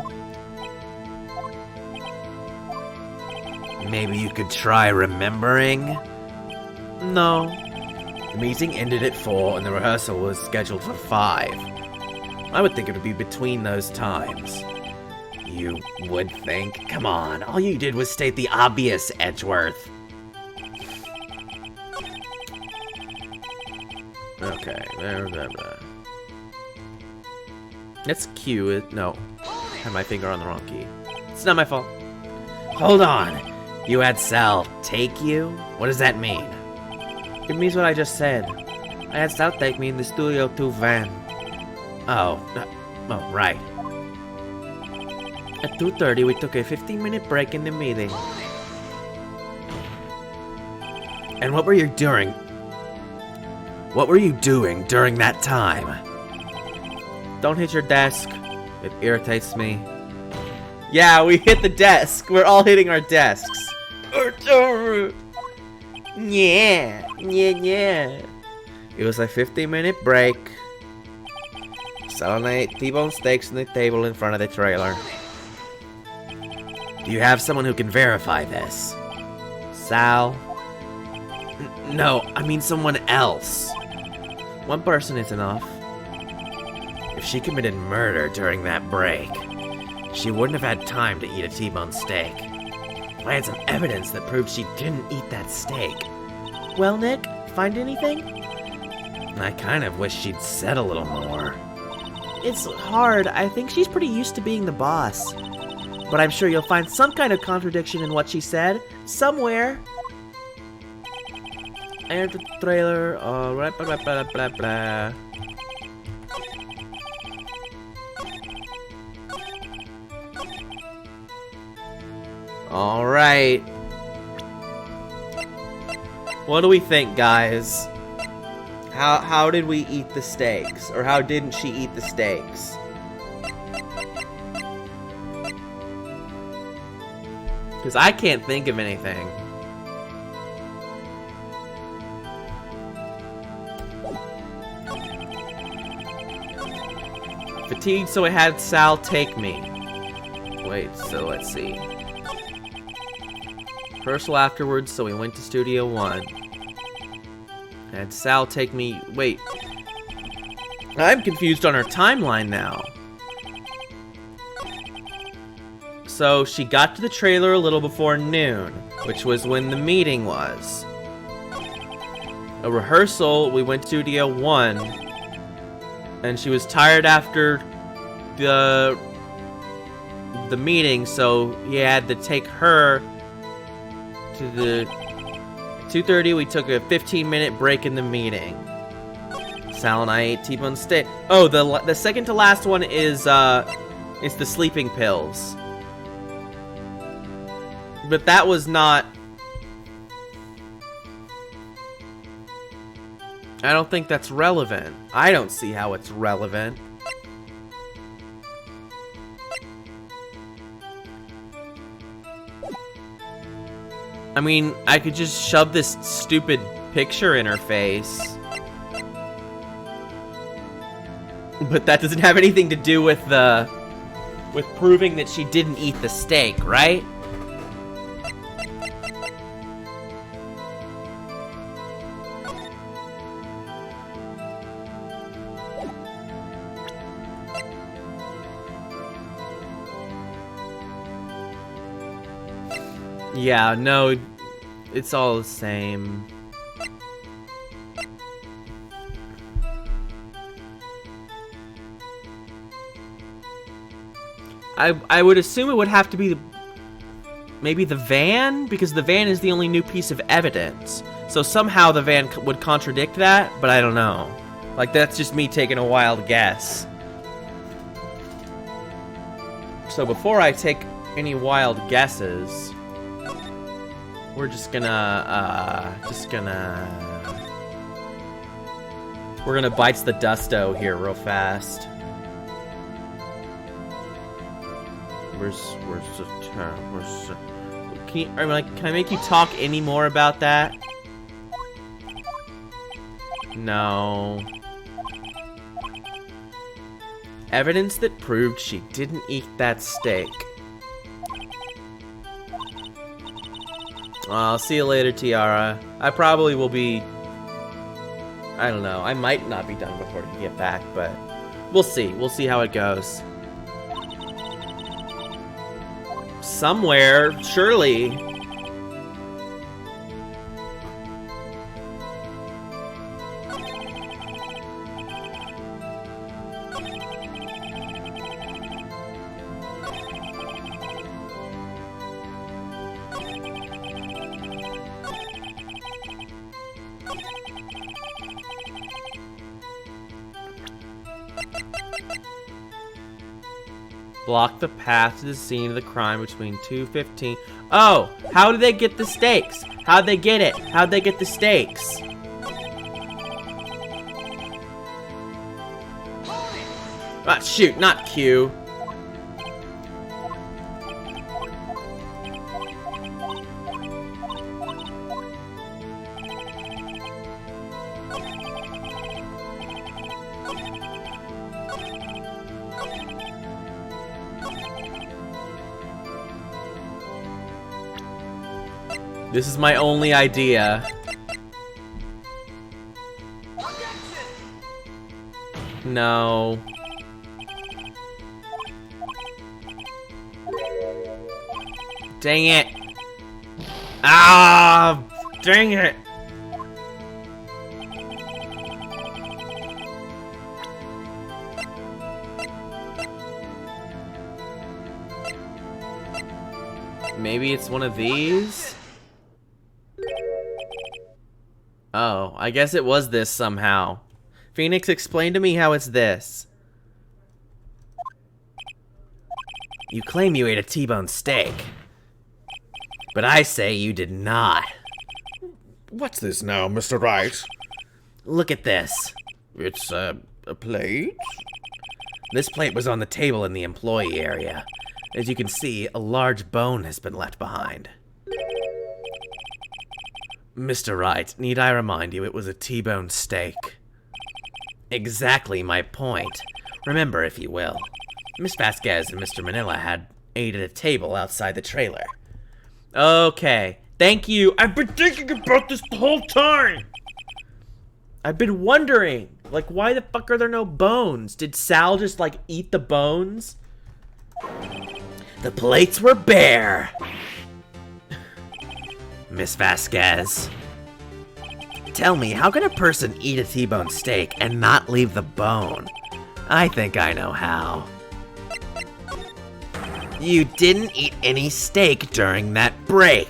A: Maybe you could try remembering?
B: No.
A: The meeting ended at 4 and the rehearsal was scheduled for 5. I would think it would be between those times. You would think? Come on, all you did was state the obvious, Edgeworth.
B: Okay, there. Let's cue it. No.
A: Had my finger on the wrong key. It's not my fault.
C: Hold on. You had Sal take you? What does that mean?
A: It means what I just said. I had Sal take me in the Studio 2 van.
C: Oh, right.
A: At 2:30, we took a 15-minute break in the meeting.
C: And what were you doing? What were you doing during that time?
A: Don't hit your desk. It irritates me. Yeah, we hit the desk. We're all hitting our desks. Yeah. It was a 15-minute break. Sal and I ate T-bone steaks on the table in front of the trailer.
C: Do you have someone who can verify this?
A: Sal.
C: No, I mean someone else.
A: One person is enough.
C: If she committed murder during that break, she wouldn't have had time to eat a T-bone steak. I had some evidence that proved she didn't eat that steak.
A: Well, Nick, find anything?
C: I kind of wish she'd said a little more.
A: It's hard. I think she's pretty used to being the boss. But I'm sure you'll find some kind of contradiction in what she said. Somewhere. I entered the trailer. Alright, blah, blah, blah, blah, blah. Alright. What do we think, guys? How did we eat the steaks? Or how didn't she eat the steaks? Because I can't think of anything. Fatigued, so I had Sal take me. Wait, so let's see. Rehearsal afterwards, so we went to Studio 1. Had Sal take me... Wait. I'm confused on her timeline now. So she got to the trailer a little before noon, which was when the meeting was. A rehearsal, we went to Studio 1, and she was tired after the meeting, so he had to take her to the 2:30. We took a 15-minute break in the meeting. Sal and I ate T-bone steak. Oh, the second to last one is the sleeping pills. But that was not... I don't think that's relevant. I don't see how it's relevant. I mean, I could just shove this stupid picture in her face. But that doesn't have anything to do with proving that she didn't eat the steak, right? Yeah, no, it's all the same. I would assume it would have to be maybe the van, because the van is the only new piece of evidence. So somehow the van would contradict that, but I don't know. Like, that's just me taking a wild guess. So before I take any wild guesses, we're we're gonna bites the dusto here real fast. Can I make you talk any more about that? No. Evidence that proved she didn't eat that steak. I'll see you later, Tiara. I probably will be... I don't know. I might not be done before you get back, but... We'll see. We'll see how it goes. Somewhere, surely. Block the path to the scene of the crime between 2:15. Oh, how did they get the stakes? How'd they get it? How'd they get the stakes? Ah, shoot, not Q. This is my only idea. No. Dang it. Ah, dang it. Maybe it's one of these? Oh, I guess it was this somehow. Phoenix, explain to me how it's this. You claim you ate a T-bone steak, but I say you did not.
D: What's this now, Mr. Wright?
A: Look at this.
D: It's a plate?
A: This plate was on the table in the employee area. As you can see, a large bone has been left behind. Mr. Wright, need I remind you it was a T-bone steak? Exactly my point. Remember, if you will, Miss Vasquez and Mr. Manila had ate at a table outside the trailer. Okay, thank you. I've been thinking about this the whole time. I've been wondering, like, why the fuck are there no bones? Did Sal just, like, eat the bones? The plates were bare. Miss Vasquez, tell me, how can a person eat a T-bone steak and not leave the bone? I think I know how. You didn't eat any steak during that break.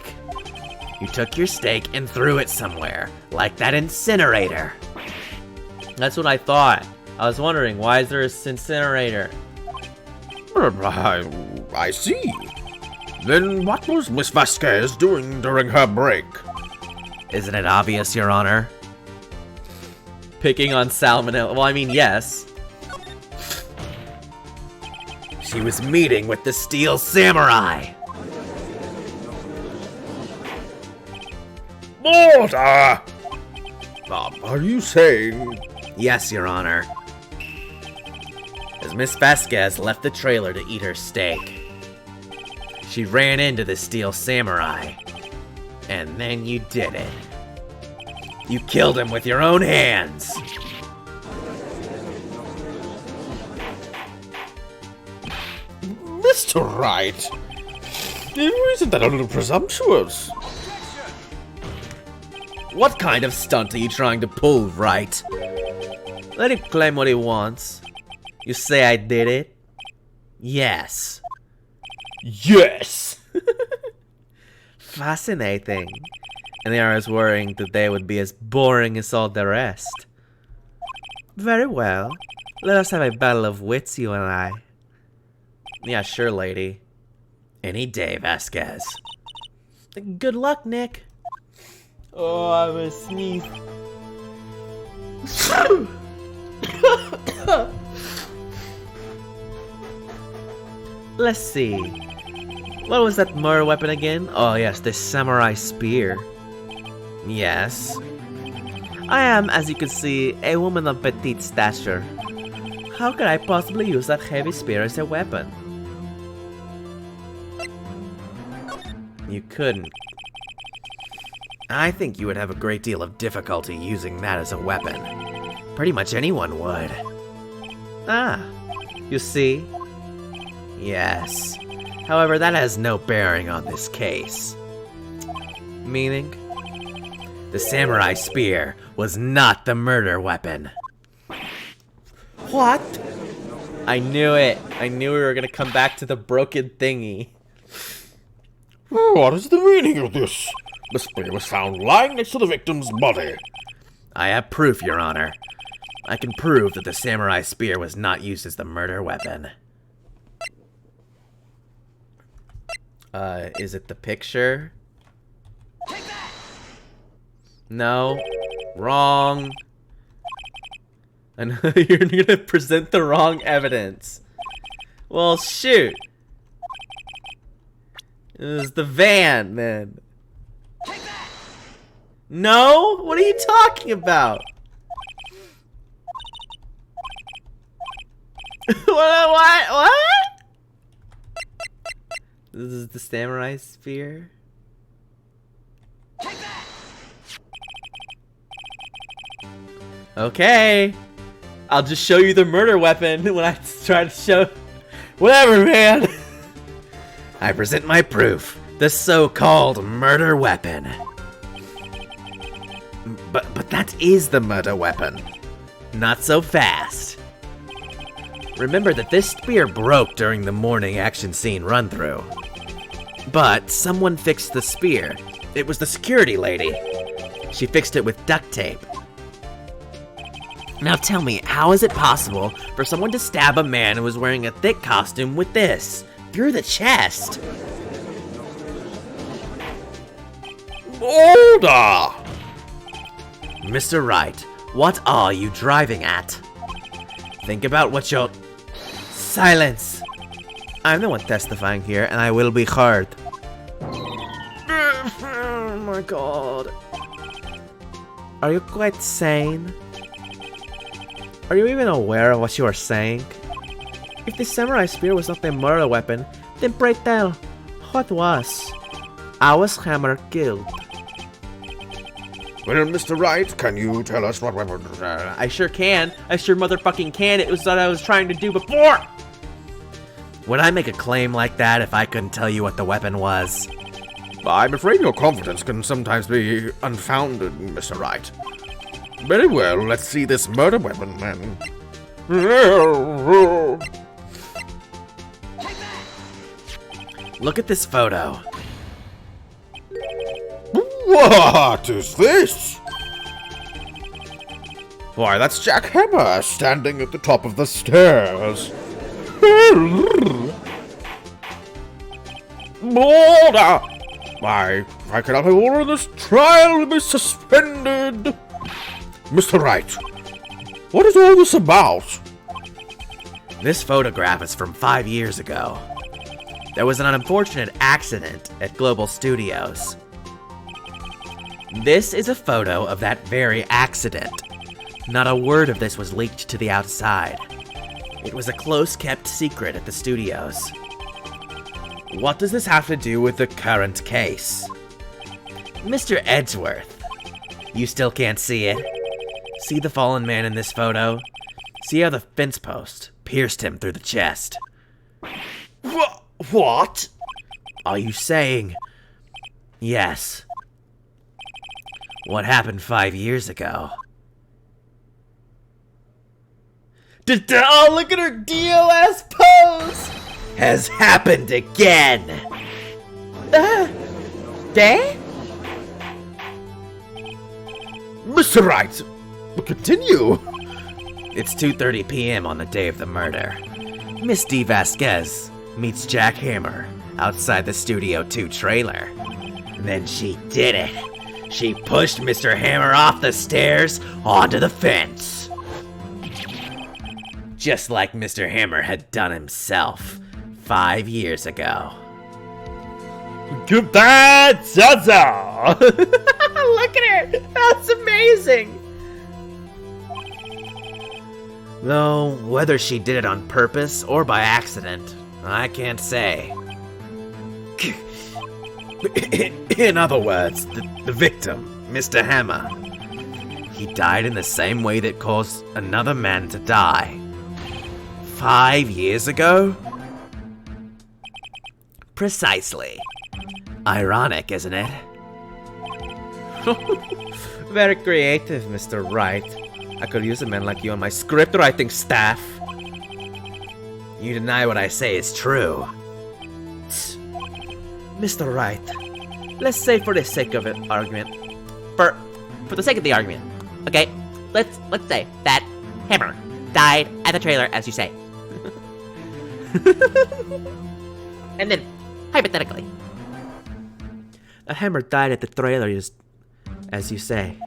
A: You took your steak and threw it somewhere, like that incinerator. That's what I thought. I was wondering, why is there an incinerator?
D: I see. Then what was Miss Vasquez doing during her break?
A: Isn't it obvious, Your Honor? Picking on Salmonella. Well, I mean, yes. She was meeting with the Steel Samurai.
D: Mortar! Are you saying...
A: Yes, Your Honor. As Miss Vasquez left the trailer to eat her steak, she ran into the Steel Samurai. And then you did it. You killed him with your own hands.
D: Mr. Wright, isn't that a little presumptuous?
A: What kind of stunt are you trying to pull, Wright? Let him claim what he wants. You say I did it? Yes.
D: Yes!
A: Fascinating. And I was worrying that they would be as boring as all the rest. Very well. Let us have a battle of wits, you and I. Yeah, sure, lady. Any day, Vasquez. Good luck, Nick. Oh, I'm a sneeze. Let's see. What was that murder weapon again? Oh yes, this samurai spear. Yes. I am, as you can see, a woman of petite stature. How could I possibly use that heavy spear as a weapon? You couldn't. I think you would have a great deal of difficulty using that as a weapon. Pretty much anyone would. Ah, you see? Yes. However, that has no bearing on this case. Meaning? The samurai spear was not the murder weapon. What? I knew it. I knew we were gonna come back to the broken thingy.
D: What is the meaning of this? The spear was found lying next to the victim's body.
A: I have proof, Your Honor. I can prove that the samurai spear was not used as the murder weapon. Is it the picture? No. Wrong. I know you're gonna present the wrong evidence. Well, shoot. It was the van, then. No? What are you talking about? What? This is the samurai spear? Okay. I'll just show you the murder weapon when I try to show... Whatever, man.
C: I present my proof, the so-called murder weapon. But that is the murder weapon. Not so fast. Remember that this spear broke during the morning action scene run-through. But someone fixed the spear. It was the security lady. She fixed it with duct tape. Now tell me, how is it possible for someone to stab a man who was wearing a thick costume with this? Through the chest?
D: Order!
C: Mr. Wright, what are you driving at? Think about what you're... Silence!
A: I'm the one testifying here, and I will be heard. Oh my god. Are you quite sane? Are you even aware of what you are saying? If the samurai spear was not the murder weapon, then pray tell, what was? I was hammer killed.
D: Well, Mr. Wright, can you tell us what weapon...
A: I sure can. I sure motherfucking can. It was what I was trying to do before.
C: Would I make a claim like that if I couldn't tell you what the weapon was?
D: I'm afraid your confidence can sometimes be unfounded, Mr. Wright. Very well, let's see this murder weapon, then.
C: Look at this photo.
D: What is this? Why, that's Jack Hammer standing at the top of the stairs. Order! Why, I cannot have ordered this trial to be suspended. Mr. Wright, what is all this about?
C: This photograph is from 5 years ago. There was an unfortunate accident at Global Studios. This is a photo of that very accident. Not a word of this was leaked to the outside. It was a close-kept secret at the studios. What does this have to do with the current case? Mr. Edgeworth, you still can't see it? See the fallen man in this photo? See how the fence post pierced him through the chest?
D: What?
C: Are you saying... Yes. What happened 5 years ago?
A: Oh, look at her DOS pose!
C: Has happened again!
A: Dad?
D: Mr. Wright, continue.
C: It's 2:30 p.m. on the day of the murder. Miss D. Vasquez meets Jack Hammer outside the Studio 2 trailer. Then she did it. She pushed Mr. Hammer off the stairs onto the fence. Just like Mr. Hammer had done himself 5 years ago.
B: Goodbye, Zaza!
A: Look at her! That's amazing!
C: Though, whether she did it on purpose or by accident, I can't say. In other words, the victim, Mr. Hammer, he died in the same way that caused another man to die. 5 years ago? Precisely. Ironic, isn't it?
A: Very creative, Mr. Wright. I could use a man like you on my script writing staff.
C: You deny what I say is true.
A: Mr. Wright, let's say for the sake of an argument, for the sake of the argument, okay, let's say that Hammer died at the trailer, as you say. And then
C: Hypothetically.
A: A hammer died at the trailer, as you say.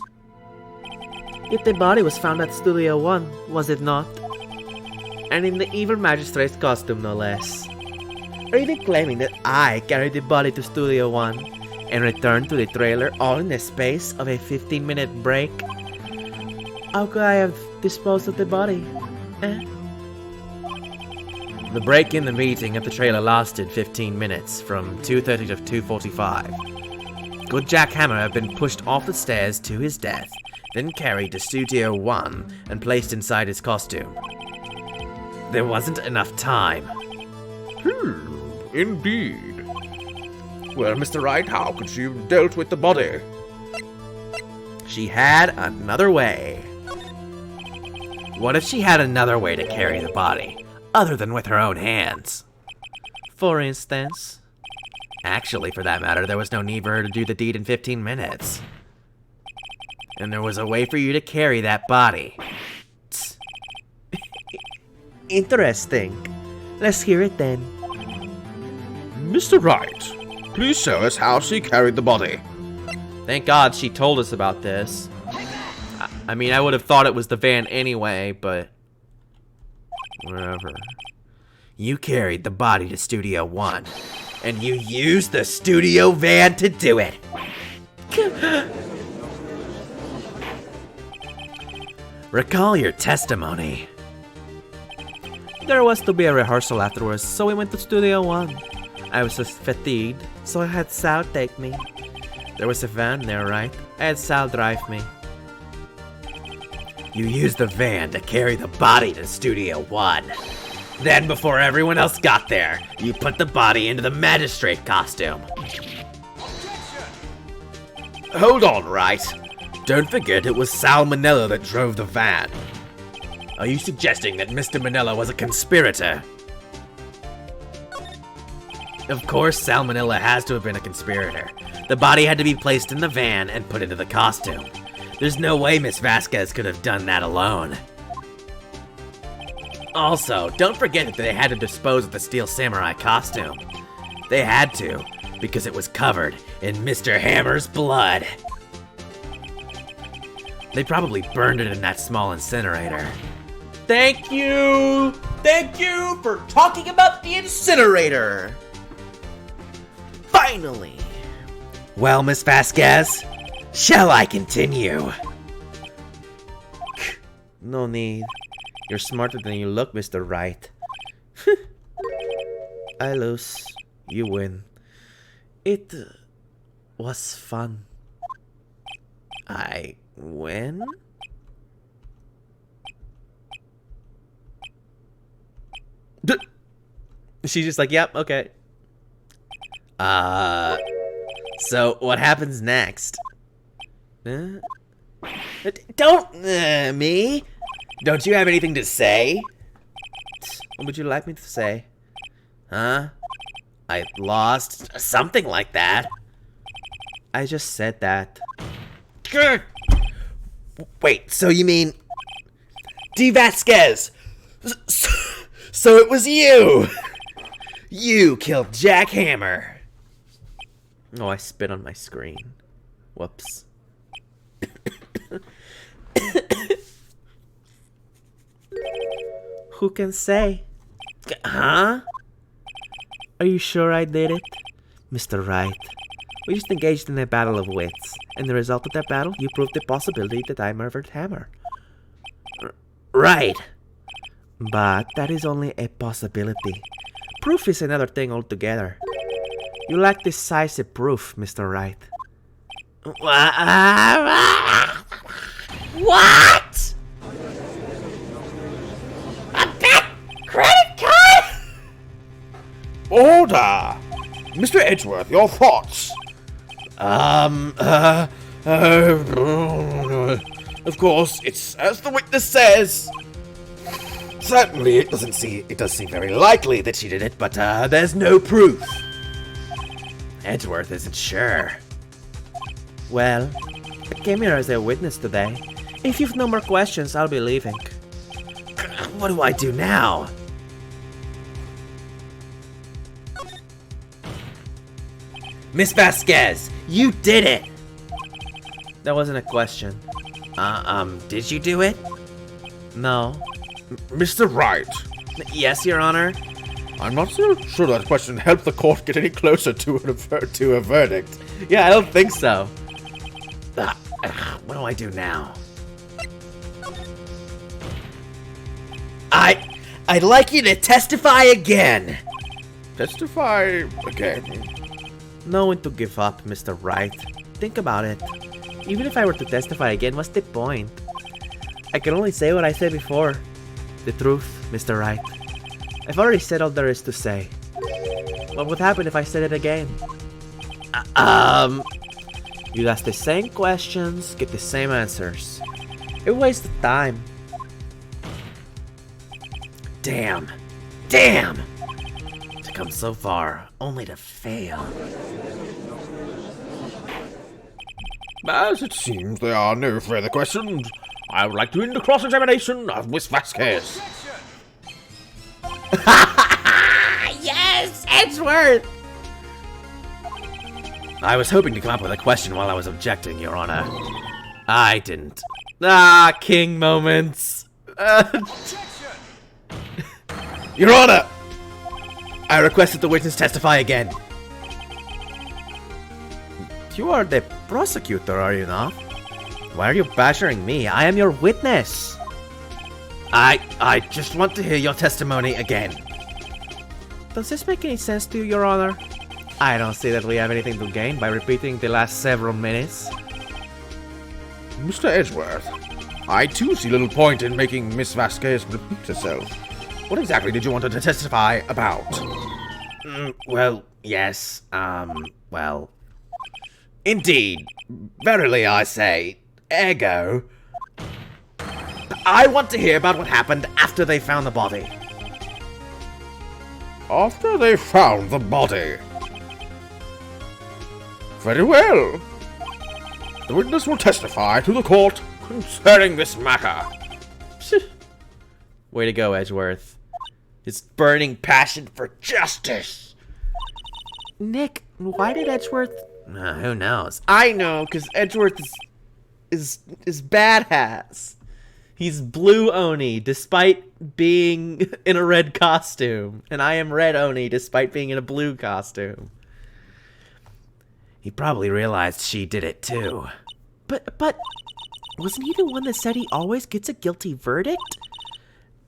A: Yet the body was found at Studio 1, was it not? And in the evil magistrate's costume, no less. Are you claiming that I carried the body to Studio 1 and returned to the trailer all in the space of a 15-minute break? How could I have disposed of the body?
B: The break in the meeting at the trailer lasted 15 minutes, from 2:30 to 2:45. Good Jack Hammer had been pushed off the stairs to his death, then carried to Studio 1 and placed inside his costume. There wasn't enough time.
D: Indeed. Well, Mr. Wright, how could she have dealt with the body?
A: She had another way.
B: What if she had another way to carry the body, other than with her own hands?
A: For instance?
B: Actually, for that matter, there was no need for her to do the deed in 15 minutes. And there was a way for you to carry that body.
A: Interesting. Let's hear it then.
D: Mr. Wright, please show us how she carried the body.
A: Thank God she told us about this. I mean, I would have thought it was the van anyway, but... whatever.
B: You carried the body to Studio 1, and you used the studio van to do it. Recall your testimony.
A: There was to be a rehearsal afterwards, so we went to Studio 1. I was just fatigued, so I had Sal take me. There was a van there, right? I had Sal drive me.
B: You used the van to carry the body to Studio 1. Then, before everyone else got there, you put the body into the magistrate costume. Hold on, Wright. Don't forget it was Sal Manella that drove the van. Are you suggesting that Mr. Manella was a conspirator? Of course, Sal Manella has to have been a conspirator. The body had to be placed in the van and put into the costume. There's no way Miss Vasquez could have done that alone. Also, don't forget that they had to dispose of the Steel Samurai costume. They had to, because it was covered in Mr. Hammer's blood. They probably burned it in that small incinerator.
A: Thank you! Thank you for talking about the incinerator! Finally!
B: Well, Miss Vasquez, shall I continue?
A: No need. You're smarter than you look, Mr. Wright. I lose. You win. It was fun. I win? She's just like, yep, okay.
B: So what happens next?
A: Don't, me?
B: Don't you have anything to say?
A: What would you like me to say?
B: Huh? I lost something like that.
A: I just said that.
B: Wait, so you mean... D. Vasquez! So it was you! You killed Jack Hammer!
A: Oh, I spit on my screen. Whoops. Who can say?
B: Huh?
A: Are you sure I did it? Mr. Wright, we just engaged in a battle of wits, and the result of that battle, you proved the possibility that I murdered Hammer.
B: Right.
A: But that is only a possibility. Proof is another thing altogether. You lack decisive proof, Mr. Wright.
C: What? A bad credit card?
D: Order! Mr. Edgeworth, your thoughts? Of course, it's as the witness says. Certainly, it does seem very likely that she did it, but there's no proof.
B: Edgeworth isn't sure.
A: Well, I came here as a witness today. If you've no more questions, I'll be leaving.
B: What do I do now?
C: Miss Vasquez, you did it!
A: That wasn't a question.
C: Did you do it?
A: No.
D: Mr. Wright,
A: Yes, Your Honor.
D: I'm not so sure that question helped the court get any closer to a verdict.
A: Yeah, I don't think so.
C: What do I do now? I'd like you to testify again!
D: Testify again.
A: No one to give up, Mr. Wright. Think about it. Even if I were to testify again, what's the point? I can only say what I said before. The truth, Mr. Wright. I've already said all there is to say. What would happen if I said it again? You'd ask the same questions, get the same answers. It wastes of time.
C: Damn. Damn! To come so far, only to fail.
D: As it seems there are no further questions, I would like to end the cross-examination of Miss Vasquez.
C: Yes, Edgeworth! I was hoping to come up with a question while I was objecting, Your Honor. I didn't.
A: King moments.
C: Your Honor! I requested the witness testify again.
A: You are the prosecutor, are you not? Why are you badgering me? I am your witness.
C: I just want to hear your testimony again.
A: Does this make any sense to you, Your Honor? I don't see that we have anything to gain by repeating the last several minutes.
D: Mr. Edgeworth, I too see little point in making Miss Vasquez repeat herself. What exactly did you want her to testify about?
C: Well, yes, well... Indeed, verily I say, ergo... I want to hear about what happened after they found the body.
D: After they found the body. Very well. The witness will testify to the court concerning this matter.
A: Way to go, Edgeworth. His burning passion for justice. Nick, why did Edgeworth...
C: Who knows?
A: I know, because Edgeworth is badass. He's blue Oni, despite being in a red costume. And I am red Oni, despite being in a blue costume.
C: He probably realized she did it too.
A: But, wasn't he the one that said he always gets a guilty verdict?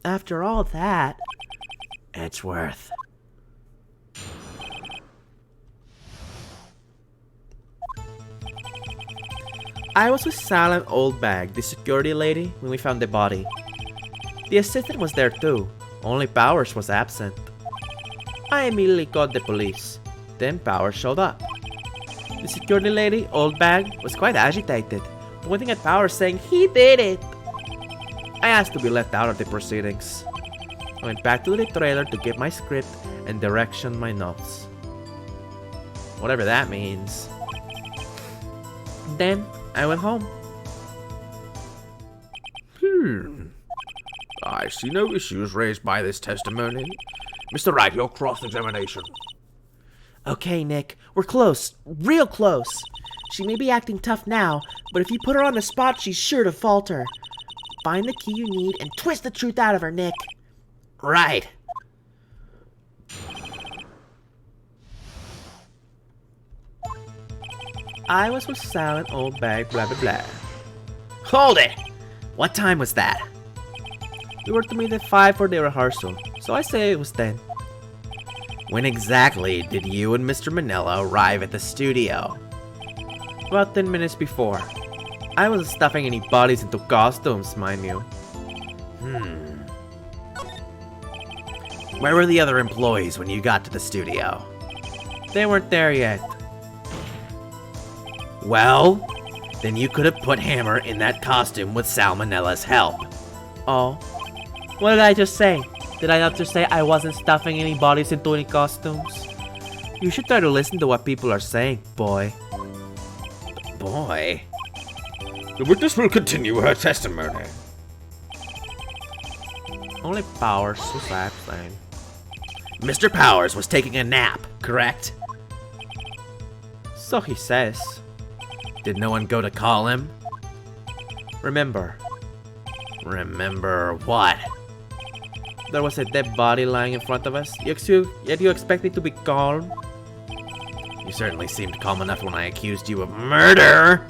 A: After all that...
C: Edgeworth.
A: I was with Silent Old Bag, the security lady, when we found the body. The assistant was there too, only Powers was absent. I immediately called the police. Then Powers showed up. The security lady, Old Bag, was quite agitated, pointing at Powers saying he did it. I asked to be left out of the proceedings. I went back to the trailer to get my script and direction my notes. Whatever that means. Then I went home.
D: I see no issues raised by this testimony. Mr. Wright, your cross-examination.
A: Okay, Nick, we're close. Real close. She may be acting tough now, but if you put her on the spot, she's sure to falter. Find the key you need and twist the truth out of her, Nick.
C: Right.
A: I was with Silent Old Bag, blah blah blah.
C: Hold it! What time was that?
A: We were to meet at 5 for the rehearsal, so I say it was 10.
C: When exactly did you and Mr. Manila arrive at the studio?
A: About 10 minutes before. I wasn't stuffing any bodies into costumes, mind you.
C: Where were the other employees when you got to the studio?
A: They weren't there yet.
C: Well, then you could have put Hammer in that costume with Salmonella's help.
A: Oh. What did I just say? Did I not just say I wasn't stuffing any bodies into any costumes? You should try to listen to what people are saying, boy.
C: Boy.
D: The witness will continue her testimony.
A: Only Powers was absent.
C: Mr. Powers was taking a nap, correct?
A: So he says.
C: Did no one go to call him?
A: Remember,
C: Remember what?
A: there was a dead body lying in front of us. Yet you expect me to be calm?
C: You certainly seemed calm enough when I accused you of murder!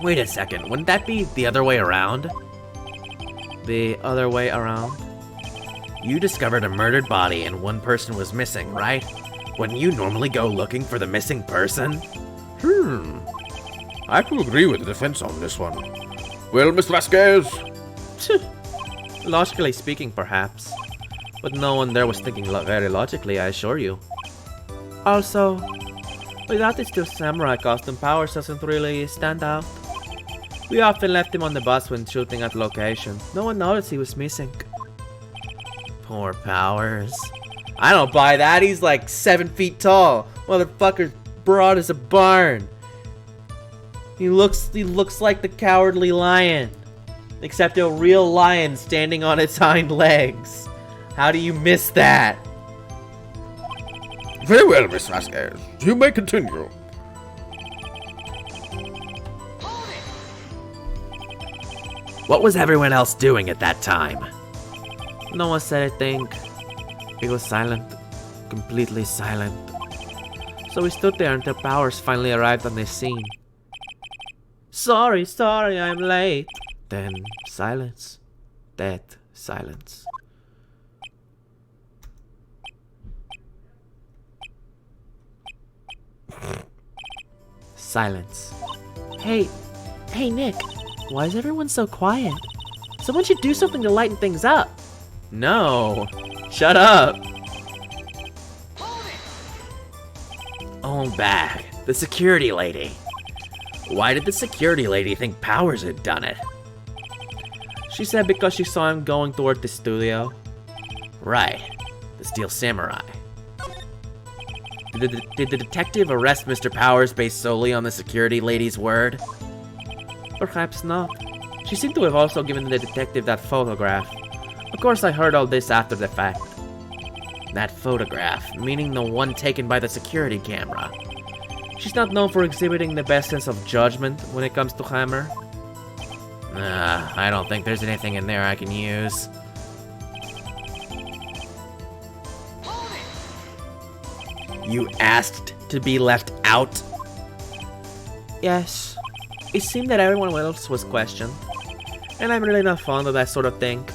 C: Wait a second, wouldn't that be the other way around?
A: The other way around?
C: You discovered a murdered body and one person was missing, right? Wouldn't you normally go looking for the missing person?
D: I have to agree with the defense on this one. Well, Mr. Vasquez,
A: Logically speaking, perhaps. But no one there was thinking very logically, I assure you. Also, without his steel samurai costume, Powers doesn't really stand out. We often left him on the bus when shooting at location. No one noticed he was missing.
C: Poor Powers.
A: I don't buy that. He's like 7 feet tall. Motherfucker's broad as a barn. He looks like the Cowardly Lion. Except a real lion standing on its hind legs. How do you miss that?
D: very well, Miss Vasquez. You may continue.
C: What was everyone else doing at that time?
A: No one said a thing. It was silent. Completely silent. So we stood there until Powers finally arrived on the scene. Sorry, I'm late. Then silence. Dead silence. Silence. Hey, Nick. Why is everyone so quiet? Someone should do something to lighten things up. No. Shut up.
C: Oh, bag. The security lady. Why did the security lady think Powers had done it?
A: She said because she saw him going toward the studio.
C: Right. The Steel Samurai.
A: Did the detective arrest Mr. Powers based solely on the security lady's word? Perhaps not. She seemed to have also given the detective that photograph. Of course, I heard all this after the fact.
C: That photograph, meaning the one taken by the security camera.
A: She's not known for exhibiting the best sense of judgment when it comes to Hammer.
C: I don't think there's anything in there I can use. You asked to be left out?
A: Yes. It seemed that everyone else was questioned. And I'm really not fond of that sort of thing.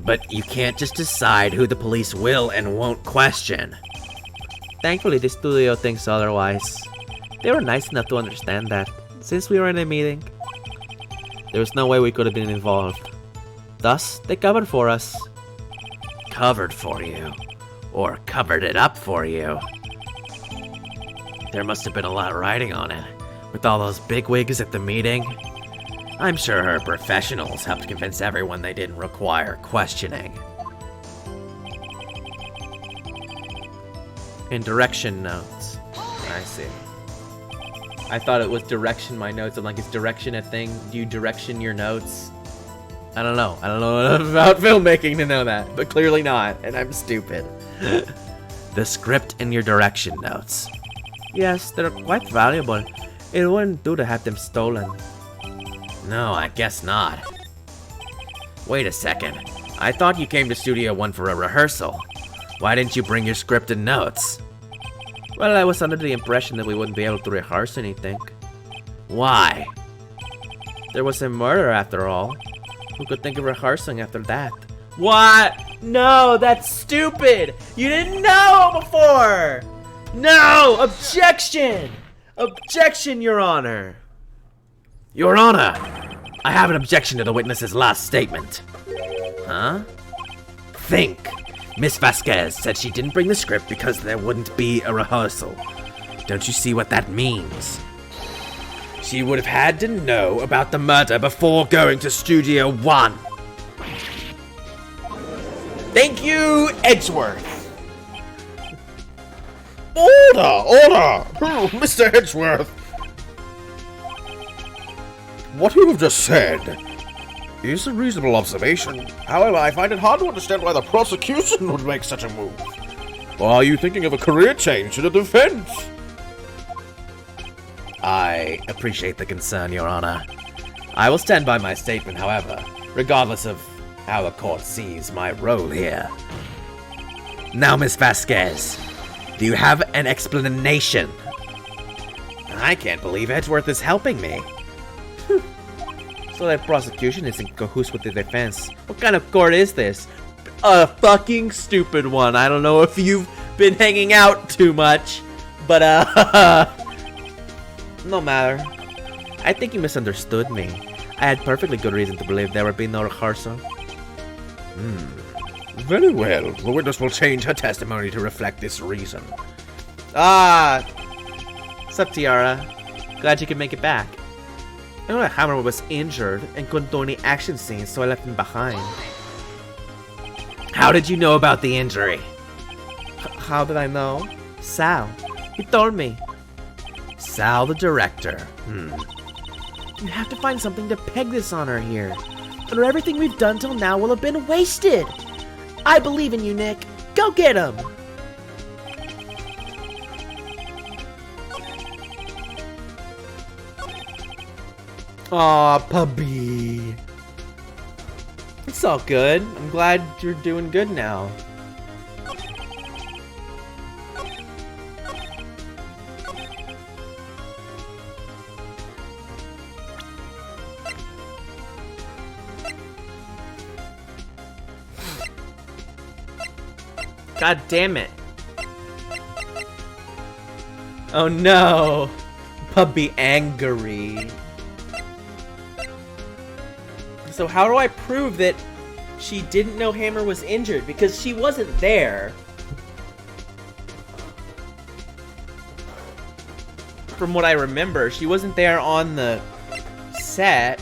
C: But you can't just decide who the police will and won't question.
A: Thankfully, the studio thinks otherwise. They were nice enough to understand that, since we were in a meeting. There was no way we could have been involved. Thus, they covered for us.
C: Covered for you? Or covered it up for you? There must have been a lot riding on it, with all those bigwigs at the meeting. I'm sure her professionals helped convince everyone they didn't require questioning.
A: In direction notes. I see. I thought it was direction my notes. I'm like, is direction a thing? Do you direction your notes? I don't know. I don't know enough about filmmaking to know that, but clearly not, and I'm stupid.
C: The script and your direction notes.
A: Yes, they're quite valuable. It wouldn't do to have them stolen.
C: No, I guess not. Wait a second. I thought you came to Studio One for a rehearsal. Why didn't you bring your script and notes?
A: Well, I was under the impression that we wouldn't be able to rehearse anything.
C: Why?
A: There was a murder after all. Who could think of rehearsing after that? What? No, that's stupid! You didn't know before! No! Objection! Objection, Your Honor!
C: Your Honor! I have an objection to the witness's last statement.
A: Huh?
C: Think! Miss Vasquez said she didn't bring the script because there wouldn't be a rehearsal. Don't you see what that means? She would have had to know about the murder before going to Studio One.
A: Thank you, Edgeworth!
D: Order! Oh, Mr. Edgeworth! What you have just said is a reasonable observation. However, I find it hard to understand why the prosecution would make such a move. Or are you thinking of a career change to the defense?
A: I appreciate the concern, Your Honor. I will stand by my statement, however, regardless of how the court sees my role here. Now, Miss Vasquez, do you have an explanation? I can't believe Edgeworth is helping me. So that prosecution is in cahoots with the defense. What kind of court is this? A fucking stupid one. I don't know if you've been hanging out too much, but no matter. I think you misunderstood me. I had perfectly good reason to believe there would be no rehearsal.
D: Very well. The witness will change her testimony to reflect this reason.
A: Ah! Sup, Tiara? Glad you could make it back. I know that Hammer was injured and couldn't do any action scenes, so I left him behind. How did you know about the injury? How did I know? Sal. He told me. Sal, the director. You have to find something to peg this on her here, or everything we've done till now will have been wasted. I believe in you, Nick. Go get him! Aw, puppy. It's all good. I'm glad you're doing good now. God damn it. Oh no. Puppy angry. So how do I prove that she didn't know Hammer was injured? Because she wasn't there. From what I remember, she wasn't there on the set.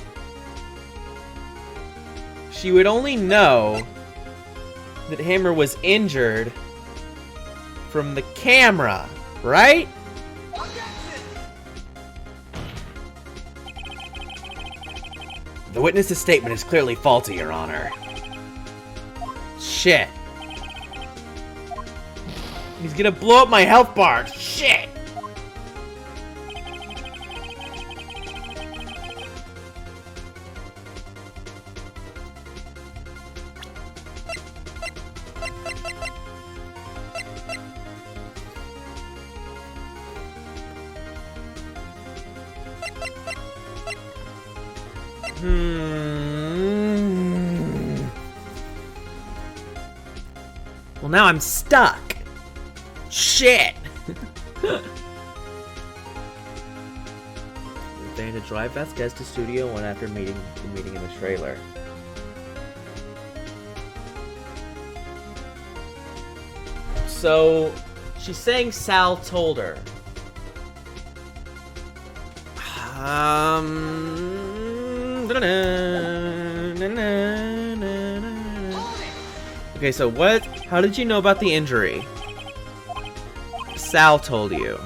A: She would only know that Hammer was injured from the camera, right? The witness's statement is clearly faulty, Your Honor. Shit. He's gonna blow up my health bar. Shit. Well, now I'm stuck. Shit. Planning to drive Vasquez to Studio 1 after the meeting in the trailer. So, she's saying Sal told her. Okay, so what? How did you know about the injury? Sal told you.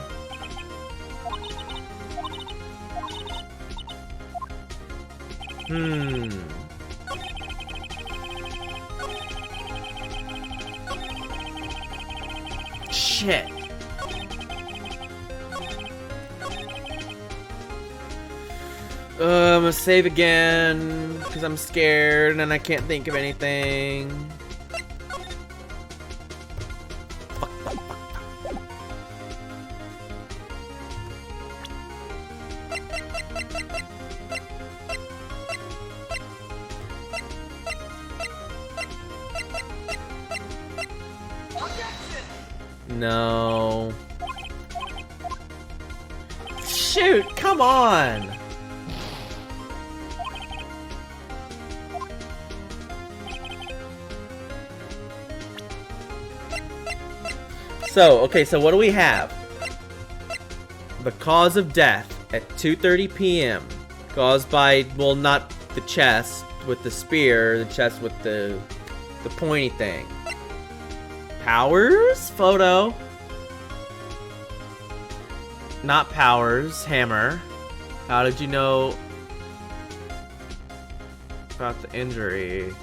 A: Shit. I'm gonna save again because I'm scared and I can't think of anything. No. Shoot, come on. So, okay, so what do we have? The cause of death at 2:30 p.m. Caused by, well, not the chest with the spear, the chest with the pointy thing. Powers? Photo. Not Powers. Hammer. How did you know about the injury?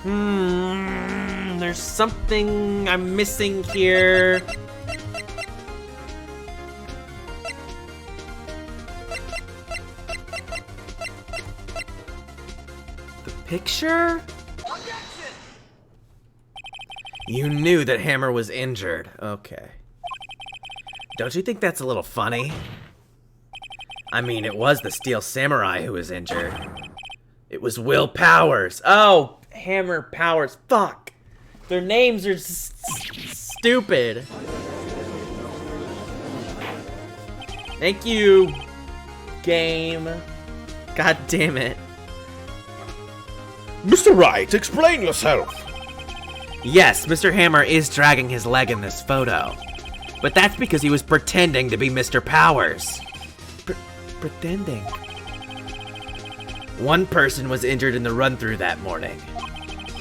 A: There's something I'm missing here. The picture? You knew that Hammer was injured. Okay. Don't you think that's a little funny? I mean, it was the Steel Samurai who was injured. It was Will Powers. Oh, Hammer Powers. Fuck. Their names are stupid. Thank you, game. God damn it.
D: Mr. Wright, explain yourself.
A: Yes, Mr. Hammer is dragging his leg in this photo. But that's because he was pretending to be Mr. Powers. Pretending? One person was injured in the run-through that morning.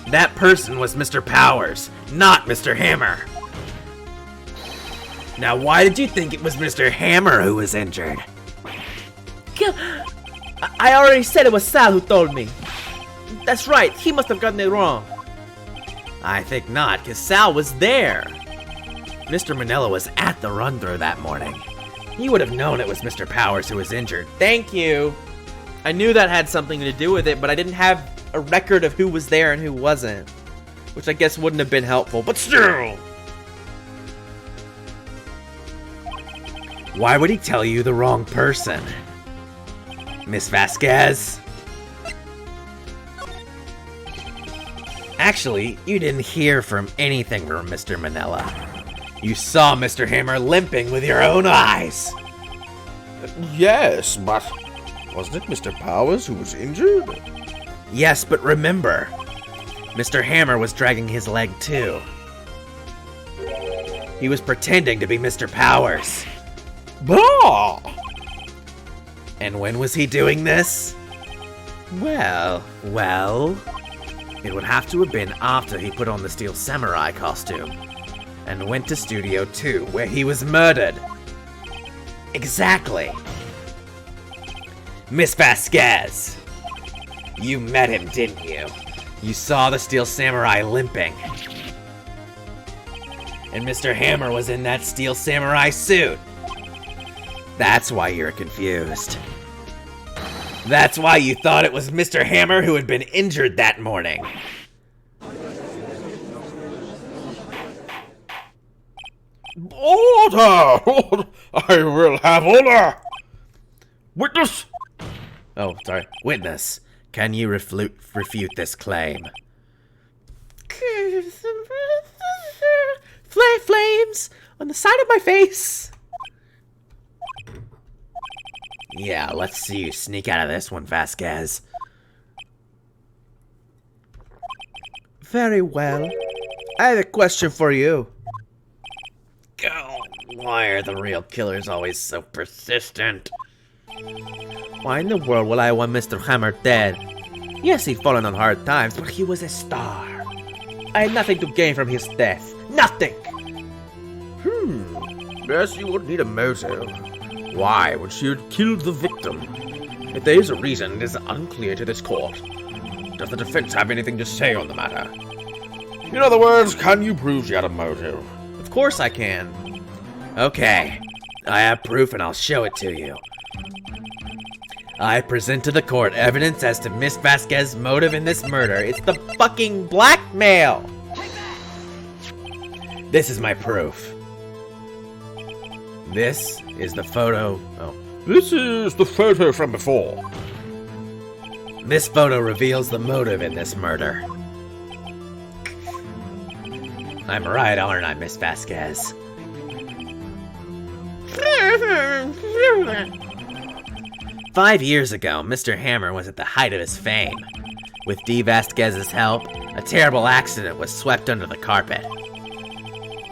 A: That person was Mr. Powers, not Mr. Hammer. Now, why did you think it was Mr. Hammer who was injured? I already said it was Sal who told me. That's right, he must have gotten it wrong. I think not, because Sal was there. Mr. Manila was at the run-through that morning. He would have known it was Mr. Powers who was injured. Thank you. I knew that had something to do with it, but I didn't have a record of who was there and who wasn't. Which I guess wouldn't have been helpful, but still! Why would he tell you the wrong person? Miss Vasquez? Actually, you didn't hear from anything from Mr. Manila. You saw Mr. Hammer limping with your own eyes.
D: Yes, but wasn't it Mr. Powers who was injured?
A: Yes, but remember, Mr. Hammer was dragging his leg too. He was pretending to be Mr. Powers.
D: Bah!
A: And when was he doing this? Well, it would have to have been after he put on the Steel Samurai costume and went to Studio 2, where he was murdered. Exactly. Miss Vasquez, you met him, didn't you? You saw the Steel Samurai limping. And Mr. Hammer was in that Steel Samurai suit. That's why you're confused. That's why you thought it was Mr. Hammer who had been injured that morning.
D: Order! I will have order! Witness!
A: Oh, sorry. Witness, can you refute this claim? Flames on the side of my face. Yeah, let's see you sneak out of this one, Vasquez. Very well. I have a question for you. Oh, why are the real killers always so persistent? Why in the world will I want Mr. Hammer dead? Yes, he'd fallen on hard times, but he was a star. I had nothing to gain from his death. Nothing!
D: Yes, you would need a motive. Why would she have killed the victim? If there is a reason, it is unclear to this court. Does the defense have anything to say on the matter? In other words, can you prove she had a motive?
A: Of course I can. Okay, I have proof and I'll show it to you. I present to the court evidence as to Miss Vasquez's motive in this murder. It's the fucking blackmail! This is my proof. This is the photo. Oh.
D: This is the photo from before.
A: This photo reveals the motive in this murder. I'm right, aren't I, Miss Vasquez? 5 years ago, Mr. Hammer was at the height of his fame. With D. Vasquez's help, a terrible accident was swept under the carpet.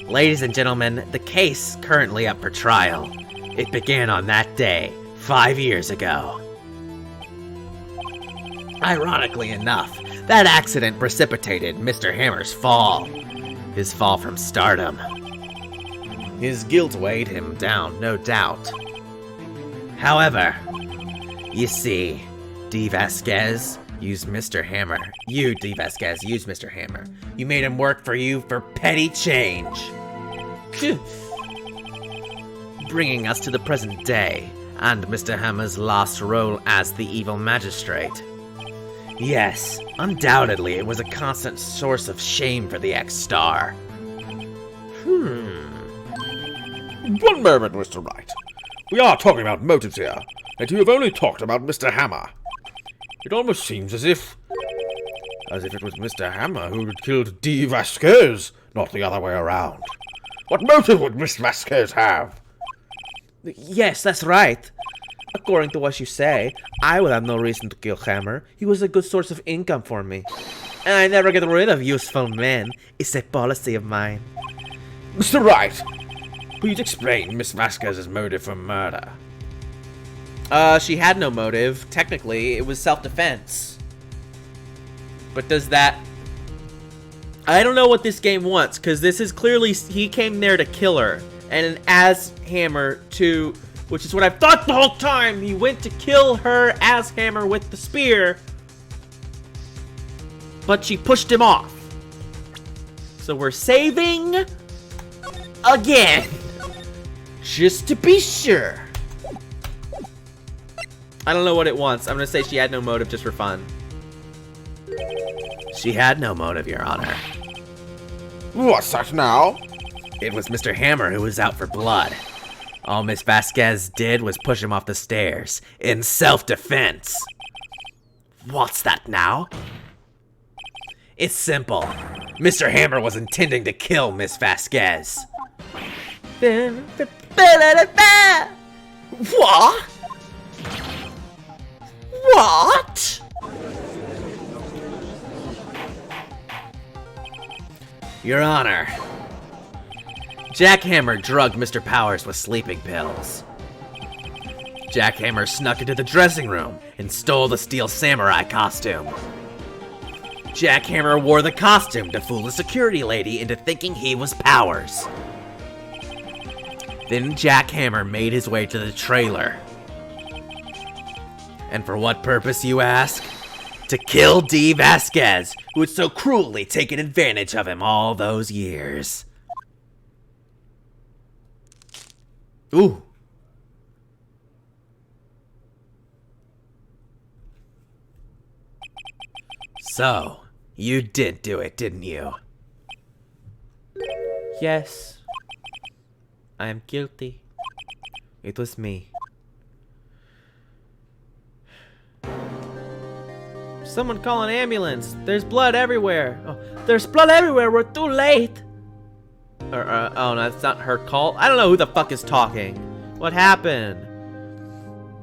A: Ladies and gentlemen, the case currently up for trial. It began on that day, 5 years ago. Ironically enough, that accident precipitated Mr. Hammer's fall. His fall from stardom. His guilt weighed him down, no doubt. However, you see, D. Vasquez
C: Use Mr. Hammer. You, D. Vasquez, use Mr. Hammer. You made him work for you for petty change. Bringing us to the present day, and Mr. Hammer's last role as the evil magistrate. Yes, undoubtedly it was a constant source of shame for the ex-star.
D: One moment, Mr. Wright. We are talking about motives here, and you have only talked about Mr. Hammer. It almost seems as if it was Mr. Hammer who had killed D. Vasquez, not the other way around. What motive would Miss Vasquez have?
A: Yes, that's right. According to what you say, I would have no reason to kill Hammer. He was a good source of income for me. And I never get rid of useful men. It's a policy of mine.
D: Mr. Wright, please explain Miss Vasquez's motive for murder.
A: She had no motive. Technically, it was self-defense. But does that... I don't know what this game wants, because this is clearly... He came there to kill her. And as Hammer to... Which is what I've thought the whole time! He went to kill her as Hammer with the spear. But she pushed him off. So we're saving... again! Just to be sure. I don't know what it wants. I'm gonna say she had no motive just for fun.
C: She had no motive, Your Honor.
D: What's that now?
C: It was Mr. Hammer who was out for blood. All Miss Vasquez did was push him off the stairs, in self-defense. What's that now? It's simple. Mr. Hammer was intending to kill Miss Vasquez.
A: What? What?
C: Your Honor, Jack Hammer drugged Mr. Powers with sleeping pills. Jack Hammer snuck into the dressing room and stole the steel samurai costume. Jack Hammer wore the costume to fool a security lady into thinking he was Powers. Then Jack Hammer made his way to the trailer. And for what purpose, you ask? To kill D. Vasquez, who had so cruelly taken advantage of him all those years. Ooh. So, you did do it, didn't you?
A: Yes. I am guilty. It was me. Someone call an ambulance. There's blood everywhere. Oh, there's blood everywhere. We're too late. Oh, no, that's not her call. I don't know who the fuck is talking. What happened?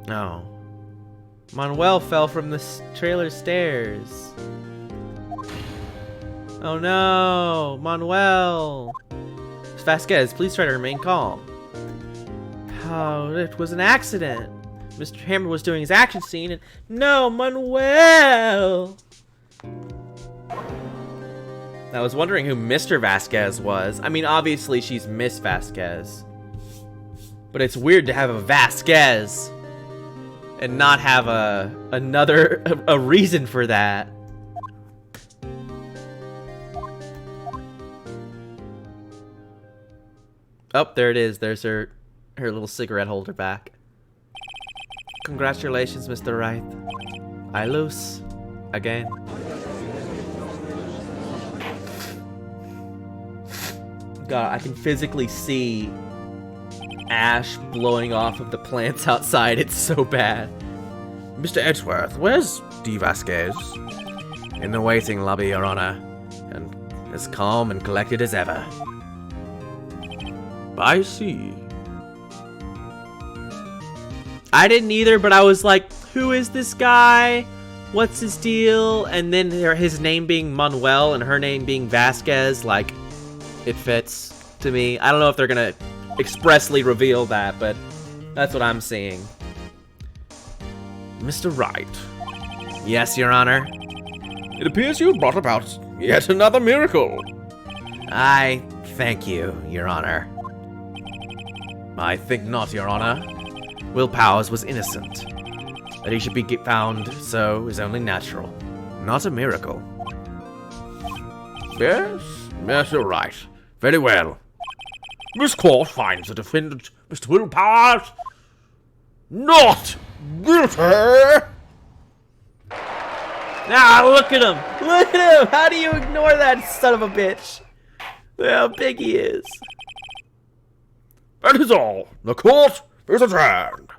A: No. Manuel fell from the trailer stairs. Oh no, Manuel. Vasquez, please try to remain calm. Oh, it was an accident. Mr. Hammer was doing his action scene and... No, Manuel! I was wondering who Mr. Vasquez was. I mean, obviously she's Miss Vasquez. But it's weird to have a Vasquez and not have a reason for that. Oh, there it is. There's her little cigarette holder back. Congratulations, Mr. Wright. I lose. Again. God, I can physically see ash blowing off of the plants outside. It's so bad.
D: Mr. Edgeworth, where's D. Vasquez?
C: In the waiting lobby, Your Honor. And as calm and collected as ever.
D: I see.
A: I didn't either, but I was like, who is this guy? What's his deal? And then his name being Manuel and her name being Vasquez, like, it fits to me. I don't know if they're gonna expressly reveal that, but that's what I'm seeing.
D: Mr. Wright.
C: Yes, Your Honor.
D: It appears you have brought about yet another miracle.
C: I thank you, Your Honor. I think not, Your Honor. Will Powers was innocent. That he should be found so is only natural.
A: not a miracle.
D: Yes, yes, you're right. Very well. This court finds the defendant, Mr. Willpowers, not guilty.
A: Ah, look at him! Look at him! How do you ignore that son of a bitch? Look how big he is.
D: That is all. The court is adjourned.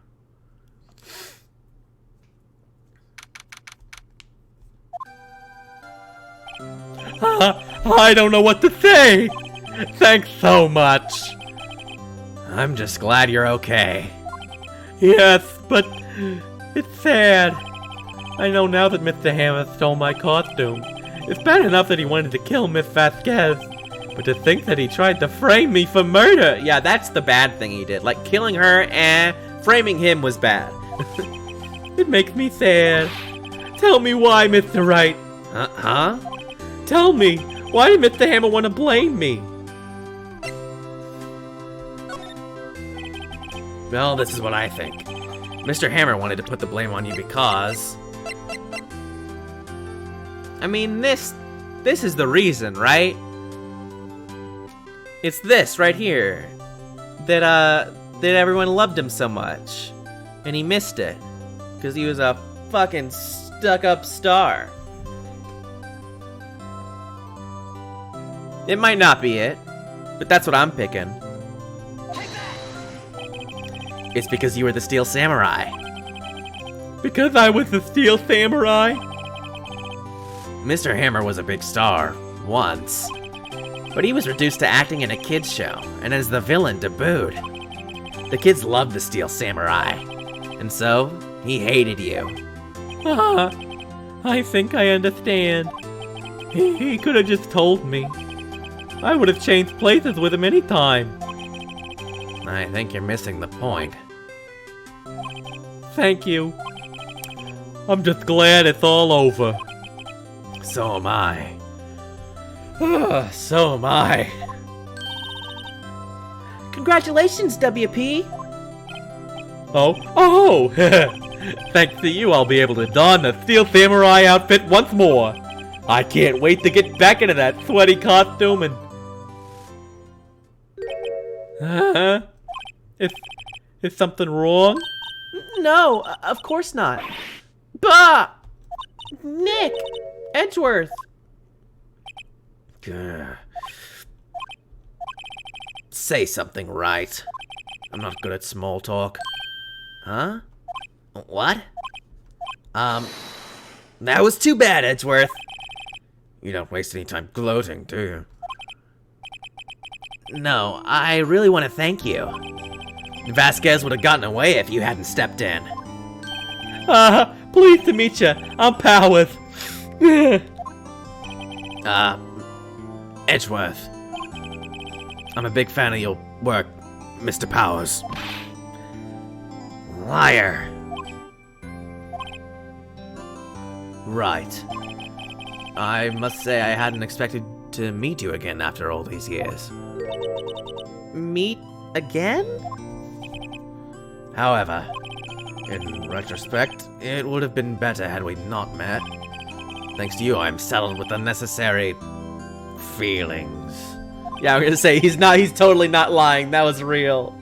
B: I don't know what to say. Thanks so much.
A: I'm just glad you're okay.
B: Yes, but it's sad. I know now that Mr. Hammer stole my costume. It's bad enough that he wanted to kill Miss Vasquez, but to think that he tried to frame me for murder.
A: Yeah, that's the bad thing he did. Like, killing her and framing him was bad.
B: It makes me sad. Tell me why, Mr. Wright.
A: Huh?
B: Tell me, why did Mr. Hammer want to blame me?
A: Well, this is what I think. Mr. Hammer wanted to put the blame on you because... I mean, this is the reason, right? It's this right here. That everyone loved him so much. And he missed it. Because he was a fucking stuck-up star. It might not be it, but that's what I'm picking. It's because you were the Steel Samurai.
B: Because I was the Steel Samurai?
A: Mr. Hammer was a big star, once. But he was reduced to acting in a kid's show, and as the villain debuted. The kids loved the Steel Samurai, and so he hated you.
B: I think I understand. He could have just told me. I would have changed places with him anytime.
A: I think you're missing the point.
B: Thank you. I'm just glad it's all over.
A: So am I. So am I. Congratulations, WP!
B: Oh! Thanks to you, I'll be able to don the Steel Samurai outfit once more. I can't wait to get back into that sweaty costume and... Is something wrong?
A: No, of course not. Bah! Nick! Edgeworth! Gah. Say something right. I'm not good at small talk. Huh? What? That was too bad, Edgeworth. You don't waste any time gloating, do you? No, I really want to thank you. Vasquez would have gotten away if you hadn't stepped in.
B: Pleased to meet you. I'm Powers.
A: Edgeworth. I'm a big fan of your work, Mr. Powers. Liar. Right. I must say I hadn't expected to meet you again after all these years. Meet again? However, in retrospect, it would have been better had we not met. Thanks to you, I'm saddled with unnecessary feelings. Yeah, I'm gonna say he's totally not lying. That was real.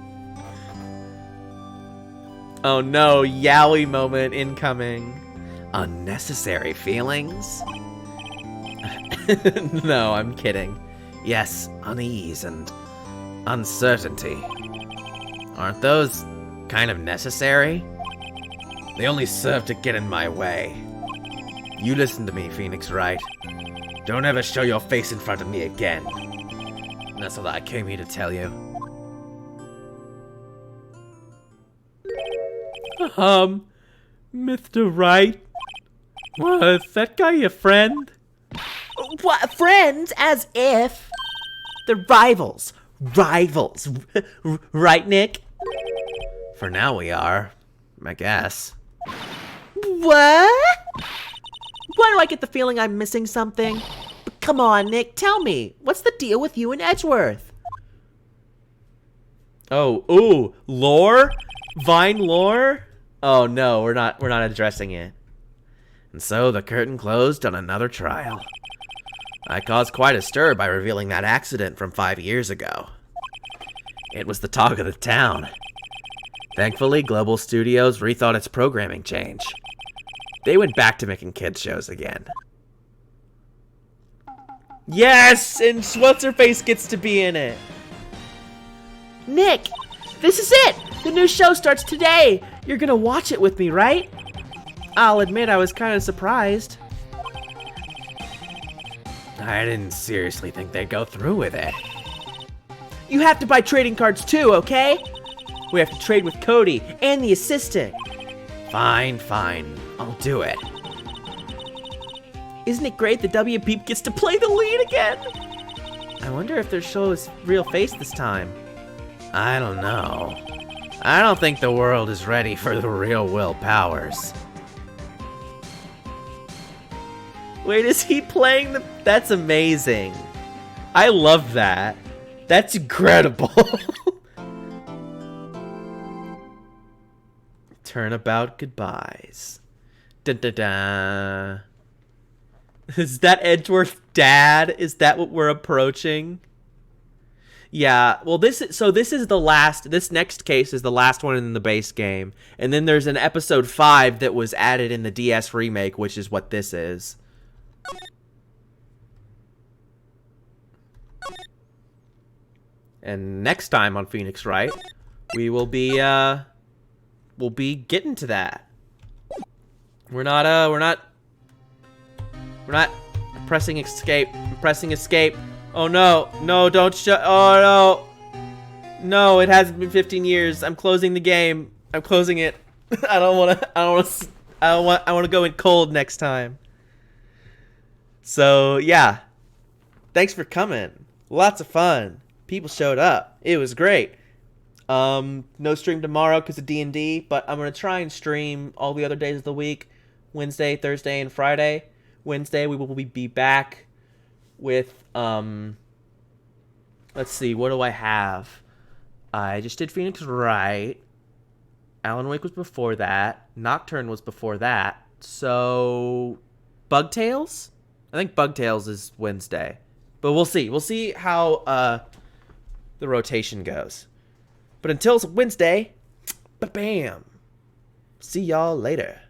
A: Oh no, Yowie moment incoming. Unnecessary feelings? No, I'm kidding. Yes, unease and uncertainty. Aren't those kind of necessary? They only serve to get in my way. You listen to me, Phoenix Wright. Don't ever show your face in front of me again. And that's all I came here to tell you.
B: Mr. Wright? Was that guy your friend?
A: What? Friends? As if. They're rivals. Rivals. Right, Nick? For now we are. I guess. What? Why do I get the feeling I'm missing something? But come on, Nick, tell me. What's the deal with you and Edgeworth?
B: Oh, ooh, lore? Vine lore? Oh no, we're not addressing it.
A: And so the curtain closed on another trial. I caused quite a stir by revealing that accident from 5 years ago. It was the talk of the town. Thankfully, Global Studios rethought its programming change. They went back to making kids shows again. Yes! And What's-Her-Face gets to be in it. Nick, this is it! The new show starts today! You're gonna watch it with me, right? I'll admit I was kind of surprised. I didn't seriously think they'd go through with it. You have to buy trading cards too, okay? We have to trade with Cody and the assistant. Fine, fine. I'll do it. Isn't it great that W. Peep gets to play the lead again? I wonder if their show is real face this time. I don't know. I don't think the world is ready for the real Will Powers. Wait, is he playing the... That's amazing. I love that. That's incredible. Turnabout goodbyes. Dun dun dun. Is that Edgeworth's dad? Is that what we're approaching? Yeah, well this is the last, this next case is the last one in the base game. And then there's an episode 5 that was added in the DS remake, which is what this is. And next time on Phoenix Wright, we will be getting to that. We're not pressing escape. I'm pressing escape. Oh no, no, don't shut. Oh no, no, it hasn't been 15 years. I'm closing the game. I'm closing it. I want to go in cold next time. So yeah, thanks for coming. Lots of fun. People showed up. It was great. No stream tomorrow because of D&D, but I'm gonna try and stream all the other days of the week, Wednesday, Thursday, and Friday. Wednesday we will be back with let's see, what do I have? I just did Phoenix Wright. Alan Wake was before that. Nocturne was before that. So Bugtails? I think Bugtails is Wednesday. But we'll see. We'll see how the rotation goes. But until Wednesday, bam. See y'all later.